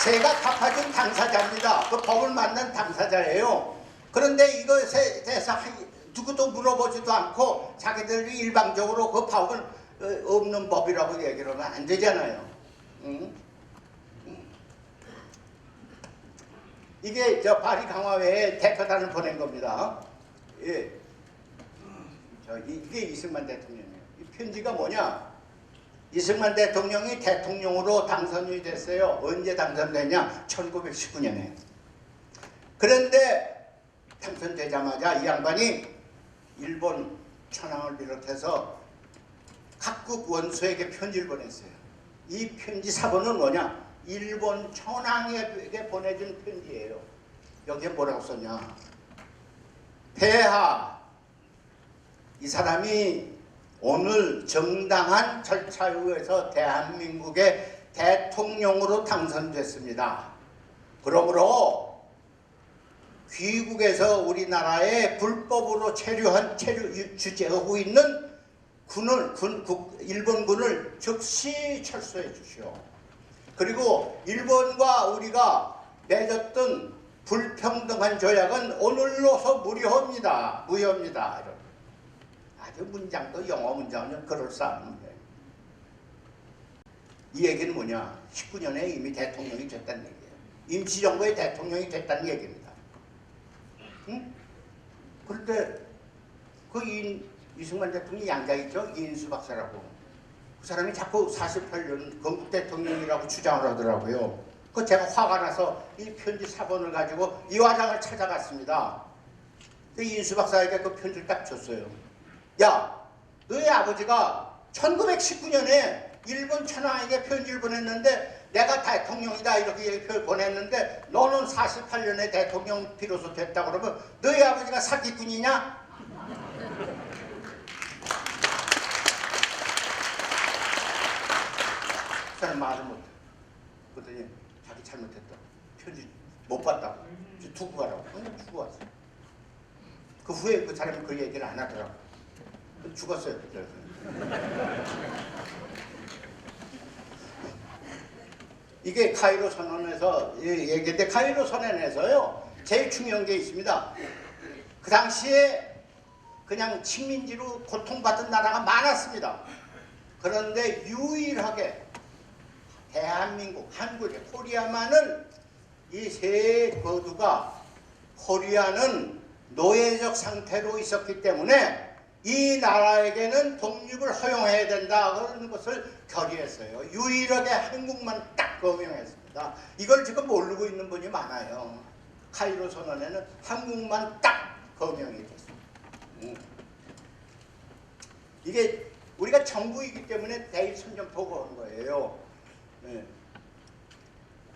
제가 갚아준 당사자입니다. 그 법을 만든 당사자예요. 그런데 이것에 대해서 누구도 물어보지도 않고 자기들이 일방적으로 그 파업은 없는 법이라고 얘기를 하면 안 되잖아요. 응? 이게 저 파리 강화회에 대표단을 보낸 겁니다. 예. 이게 이승만 대통령이에요. 이 편지가 뭐냐? 이승만 대통령이 대통령으로 당선이 됐어요. 언제 당선됐냐? 1919년에. 그런데 당선되자마자 이 양반이 일본 천황을 비롯해서 각국 원수에게 편지를 보냈어요. 이 편지 사본은 뭐냐? 일본 천황에게 보내준 편지예요. 여기에 뭐라고 썼냐? 폐하, 이 사람이 오늘 정당한 절차에 의해서 대한민국의 대통령으로 당선됐습니다. 그러므로 귀국에서 우리나라에 불법으로 주재하고 있는 일본군을 즉시 철수해 주시오. 그리고 일본과 우리가 맺었던 불평등한 조약은 오늘로서 무효입니다. 아주 문장도 영어 문장은 그럴싸한 거예요. 이 얘기는 뭐냐? 19년에 이미 대통령이 됐다는 얘기예요. 임시정부의 대통령이 됐다는 얘기입니다. 응? 그런데 그 이승만 대통령이 양자 있죠? 이인수 박사라고. 그 사람이 자꾸 48년 건국 대통령이라고 주장을 하더라고요. 그 제가 화가 나서 이 편지 사본을 가지고 이 화장을 찾아갔습니다. 이인수 박사에게 그 편지를 딱 줬어요. 야, 너희 아버지가 1919년에 일본 천황에게 편지를 보냈는데 내가 대통령이다 이렇게 보냈는데 너는 48년에 대통령 비로소 됐다 그러면 너희 아버지가 사기꾼이냐? 그 사람 말을 못해. 그랬더니 자기 잘못했다. 편지 못 봤다고. 두고 가라고. 두고 왔어. 그 후에 그 사람이 그 얘기를 안 하더라고. 죽었어요. 이게 카이로 선언에서 얘기인데 카이로 선언에서요 제일 중요한 게 있습니다. 그 당시에 그냥 식민지로 고통받은 나라가 많았습니다. 그런데 유일하게 대한민국, 한국의 코리아만은 이 세 거두가 코리아는 노예적 상태로 있었기 때문에 이 나라에게는 독립을 허용해야 된다 그런 것을 결의했어요. 유일하게 한국만 딱 거명했습니다. 이걸 지금 모르고 있는 분이 많아요. 카이로 선언에는 한국만 딱 거명이 됐습니다. 이게 우리가 정부이기 때문에 대일 선전포고한 거예요.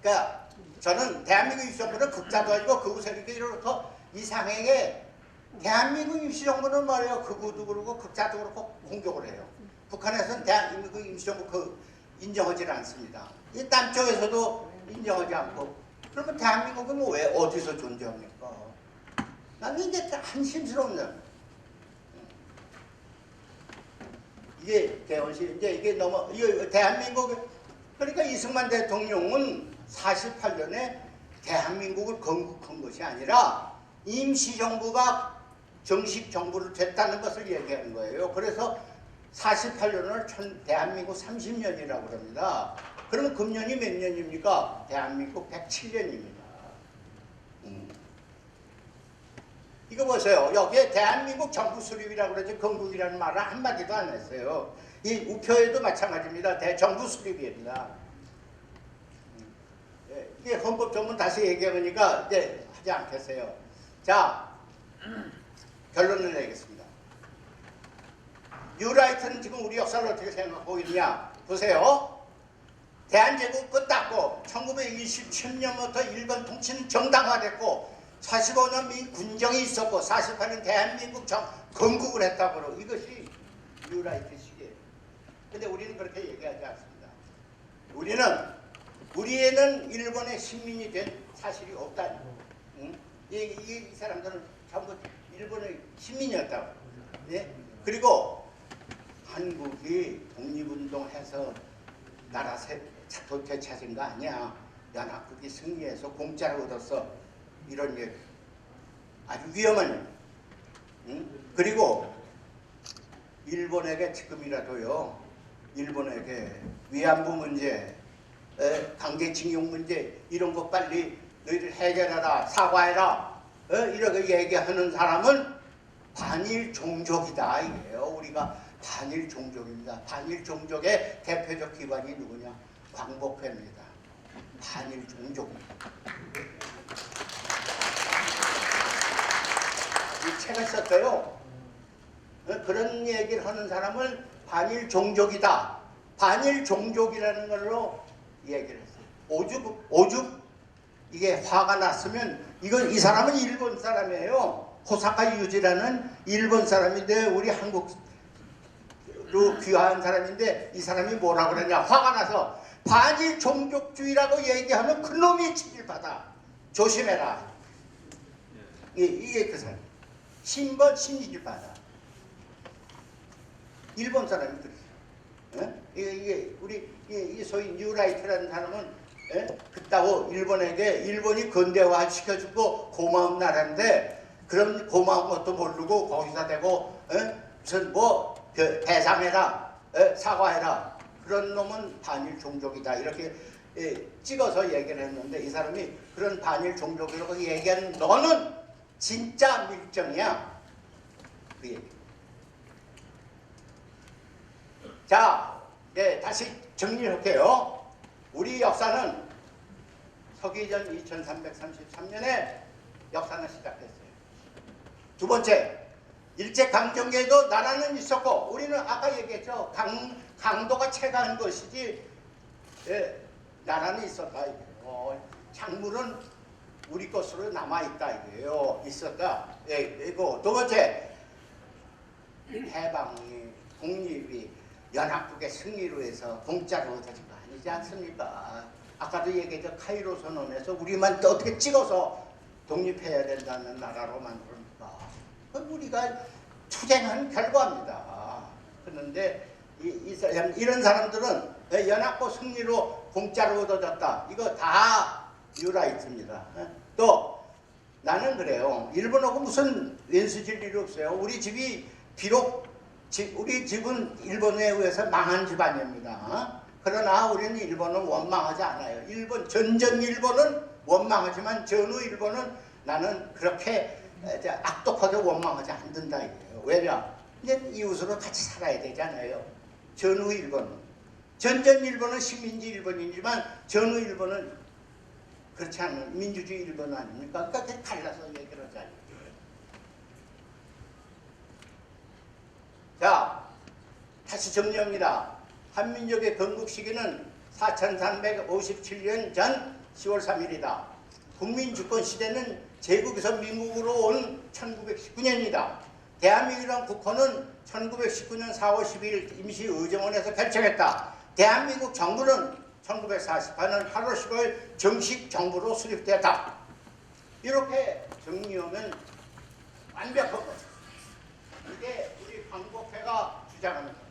그러니까 저는 대한민국 임시정부는 극자도 아니고 극우 세력이로부터 이상하게 대한민국 임시정부는 말이에요. 극우도 그렇고 극자도 그렇고 공격을 해요. 북한에서는 대한민국 임시정부 인정하지 않습니다. 이 남쪽에서도 인정하지 않고 그러면 대한민국은 뭐 왜 어디서 존재합니까? 나는 이게 한심스럽네. 이게 개헌시 이제 이게 너무 대한민국 그러니까 이승만 대통령은 48년에 대한민국을 건국한 것이 아니라 임시정부가 정식 정부를 됐다는 것을 얘기하는 거예요. 그래서 48년을 대한민국 30년이라고 그럽니다. 그러면 금년이 몇 년입니까? 대한민국 107년입니다. 이거 보세요. 여기에 대한민국 정부 수립이라고 그러지 건국이라는 말을 한마디도 안 했어요. 이 우표에도 마찬가지입니다. 대정부 수립입니다. 이게 헌법 전문 다시 얘기하니까 이제 하지 않겠어요. 자, 결론을 내겠습니다. 뉴라이트는 지금 우리 역사를 어떻게 생각하고 있느냐? 보세요. 대한제국 끝났고 1927년부터 일본 통치는 정당화됐고 45년 미 군정이 있었고 48년 대한민국 건국을 했다고 그러고 이것이 뉴라이트 시기예요. 근데 우리는 그렇게 얘기하지 않습니다. 우리에는 일본의 식민이 된 사실이 없다니. 응? 이 사람들은 전부 일본의 식민이었다고. 네? 그리고 한국이 독립운동해서 나라 되찾은 거 아니야. 연합국이 승리해서 공짜로 얻었어. 이런 얘기. 아주 위험한 얘기. 응? 그리고 일본에게 지금이라도요, 일본에게 위안부 문제, 강제징용 문제 이런 거 빨리 너희들 해결해라, 사과해라, 이렇게 얘기하는 사람은 반일 종족이다 이게요. 우리가 반일 종족입니다. 반일 종족의 대표적 기관이 누구냐? 광복회입니다. 반일 종족. 이 책을 썼어요. 그런 얘기를 하는 사람을 반일 종족이다. 반일 종족이라는 걸로 얘기를 했어요. 오죽 이게 화가 났으면 이 사람은 일본 사람이에요. 호사카 유지라는 일본 사람인데 우리 한국으로 귀화한 사람인데 이 사람이 뭐라 그러냐? 화가 나서 반일 종족주의라고 얘기하면 그놈이 징계받아. 조심해라. 이게 그 사람. 심지질받아. 일본 사람이 그랬어요. 이게 우리 이 소위 뉴라이트라는 사람은 그따고 일본이 근대화 시켜주고 고마운 나라인데 그런 고마운 것도 모르고 거기서 대고 무슨 뭐 배상해라, 사과해라, 그런 놈은 반일 종족이다 이렇게 찍어서 얘기를 했는데 이 사람이 그런 반일 종족이라고 얘기한 너는 진짜 밀정이야. 그 얘기. 자, 다시 정리할게요. 우리 역사는 서기전 2333년에 역사는 시작했어요. 두 번째, 일제강점기에도 나라는 있었고 우리는 아까 얘기했죠. 강도가 체가한 것이지 나라는 있었다. 작물은 우리 것으로 남아있다 이거예요. 있었다. 이거 두 번째, 해방이 독립이 연합국의 승리로 해서 공짜로 얻어진 거 아니지 않습니까? 아까도 얘기했죠. 카이로 선언에서 우리만 또 어떻게 찍어서 독립해야 된다는 나라로 만들었니까 우리가 투쟁한 결과입니다. 그런데 이런 사람들은 연합국 승리로 공짜로 얻어졌다. 이거 다 뉴라이트입니다. 또 나는 그래요. 일본하고 무슨 왼수질 일이 없어요. 우리 집이 비록 우리 집은 일본에 의해서 망한 집안입니다. 그러나 우리는 일본은 원망하지 않아요. 전전 일본은 원망하지만 전후 일본은 나는 그렇게 악독하게 원망하지 않는다 이거예요. 왜냐? 이제 이웃으로 같이 살아야 되잖아요. 전후 일본은. 전전 일본은 식민지 일본이지만 전후 일본은 그렇지 않은 민주주의 일본 아닙니까? 그러니까 갈라서 얘기를 하자. 자, 다시 정리합니다. 한민족의 건국 시기는 4357년 전 10월 3일이다. 국민주권 시대는 제국에서 민국으로 온 1919년이다. 대한민국이란 국호는 1919년 4월 12일 임시의정원에서 결정했다. 대한민국 정부는 1948년 8월 15일 정식 정부로 수립되었다. 이렇게 정리하면 완벽한 거죠. 이게 우리 광복회가 주장하는 겁니다.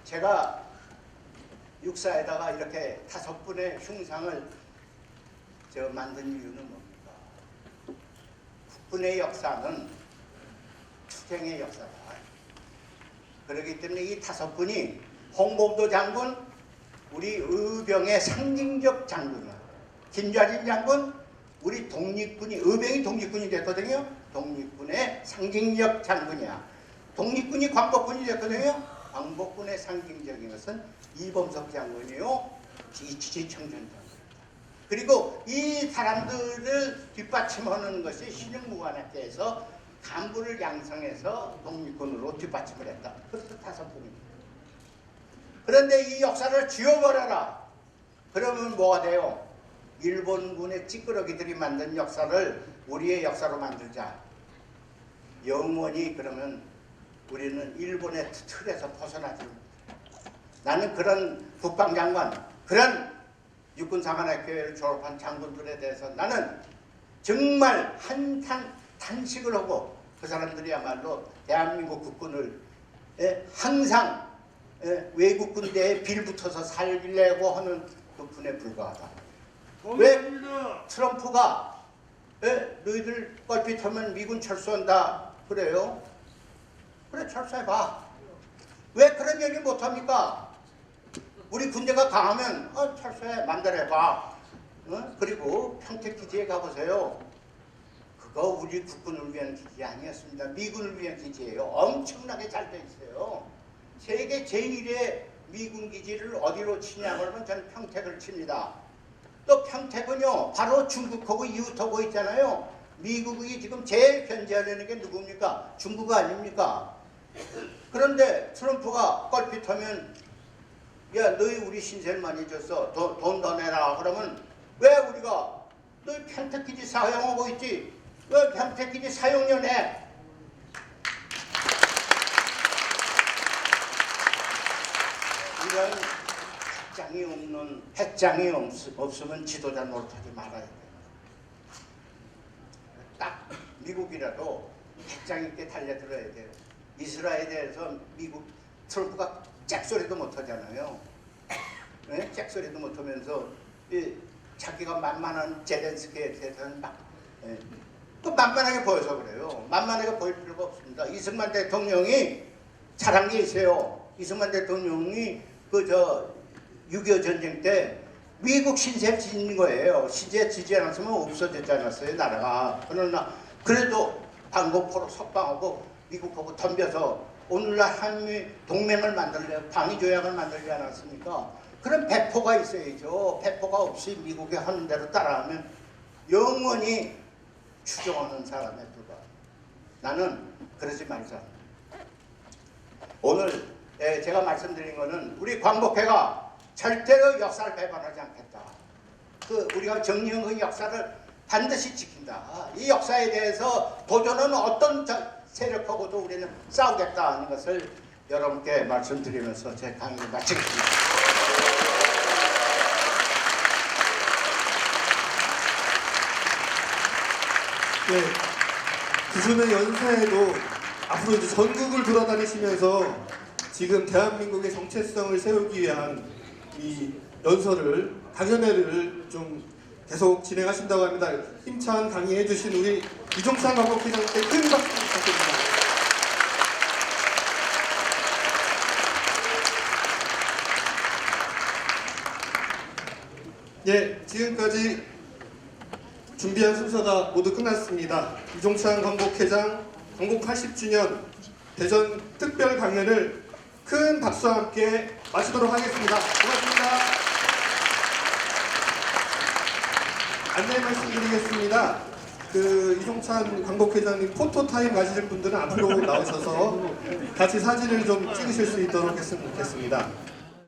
제가 육사에다가 이렇게 5분의 흉상을 만든 이유는 뭡니까? 국군의 역사는 투쟁의 역사다. 그렇기 때문에 이 5분이 홍범도 장군, 우리 의병의 상징적 장군이야. 김좌진 장군, 우리 독립군이, 의병이 독립군이 됐거든요. 독립군의 상징적 장군이야. 독립군이 광복군이 됐거든요. 광복군의 상징적인 것은 이범석 장군이요, 이치지 청전장군입니다. 그리고 이 사람들을 뒷받침하는 것이 신흥무관학회에서 간부를 양성해서 독립군으로 뒷받침을 했다. 그래서 5분입니다. 그런데 이 역사를 지워버려라. 그러면 뭐가 돼요? 일본군의 찌끄러기들이 만든 역사를 우리의 역사로 만들자. 영원히 그러면 우리는 일본의 틀에서 벗어나지 못해. 나는 그런 국방장관, 그런 육군사관학교를 졸업한 장군들에 대해서 나는 정말 탄식을 하고 그 사람들이야말로 대한민국 국군을 항상 외국 군대에 빌붙어서 살려고 하는 그 군에 불과하다. 왜 트럼프가 너희들 뻘핏하면 미군 철수한다 그래요? 그래 철수해봐. 왜 그런 얘기 못합니까? 우리 군대가 강하면 철수해 만들어봐. 그리고 평택기지에 가보세요. 그거 우리 국군을 위한 기지 아니었습니다. 미군을 위한 기지예요. 엄청나게 잘 돼 있어요. 세계 제1의 미군 기지를 어디로 치냐 그러면 저는 평택을 칩니다. 또 평택은요 바로 중국하고 이웃하고 있잖아요. 미국이 지금 제일 견제하려는 게 누굽니까? 중국 아닙니까? 그런데 트럼프가 껄핏하면 야 너희 우리 신세를 많이 줬어. 돈 더 내라. 그러면 왜 우리가 너희 평택기지 사용하고 있지? 왜 평택기지 사용료 내? 이런 핵장이 없으면 지도자 노릇하지 말아야 돼요. 딱 미국이라도 핵장 있게 달려들어야 돼요. 이스라엘에서 미국 트럼프가 짝소리도 못하잖아요. 네? 짝소리도 못하면서 자기가 만만한 제렌스키에 대해서는 막 또 만만하게 보여서 그래요. 만만하게 보일 필요가 없습니다. 이승만 대통령이 잘한 게 있어요. 이승만 대통령이 6.25 전쟁 때 미국 신세 지닌 거예요. 신세 지지 않았으면 없어졌지 않았어요, 나라가. 그러나 그래도 방공포로 석방하고 미국하고 덤벼서 오늘날 한미 동맹을 만들려, 방위조약을 만들지 않았습니까? 그런 배포가 있어야죠. 배포가 없이 미국이 하는 대로 따라하면 영원히 추종하는 사람에 불과. 나는 그러지 말자. 오늘 제가 말씀드린 거는 우리 광복회가 절대로 역사를 배반하지 않겠다. 우리가 정리한 그 역사를 반드시 지킨다. 이 역사에 대해서 도전은 어떤 세력하고도 우리는 싸우겠다 하는 것을 여러분께 말씀드리면서 제 강의를 마치겠습니다. 네, 구순의 연사에도 앞으로 이제 전국을 돌아다니시면서 지금 대한민국의 정체성을 세우기 위한 이 연설을, 강연회를 좀 계속 진행하신다고 합니다. 힘찬 강의해 주신 우리 이종찬 광복회장님께 큰 박수 부탁드립니다. 예, 지금까지 준비한 순서가 모두 끝났습니다. 이종찬 광복회장 광복 80주년 대전 특별 강연을 큰 박수와 함께 마치도록 하겠습니다. 고맙습니다. 안내 말씀드리겠습니다. 이종찬 광복회장님 포토타임 가지실 분들은 앞으로 나오셔서 같이 사진을 좀 찍으실 수 있도록 했으면 좋겠습니다.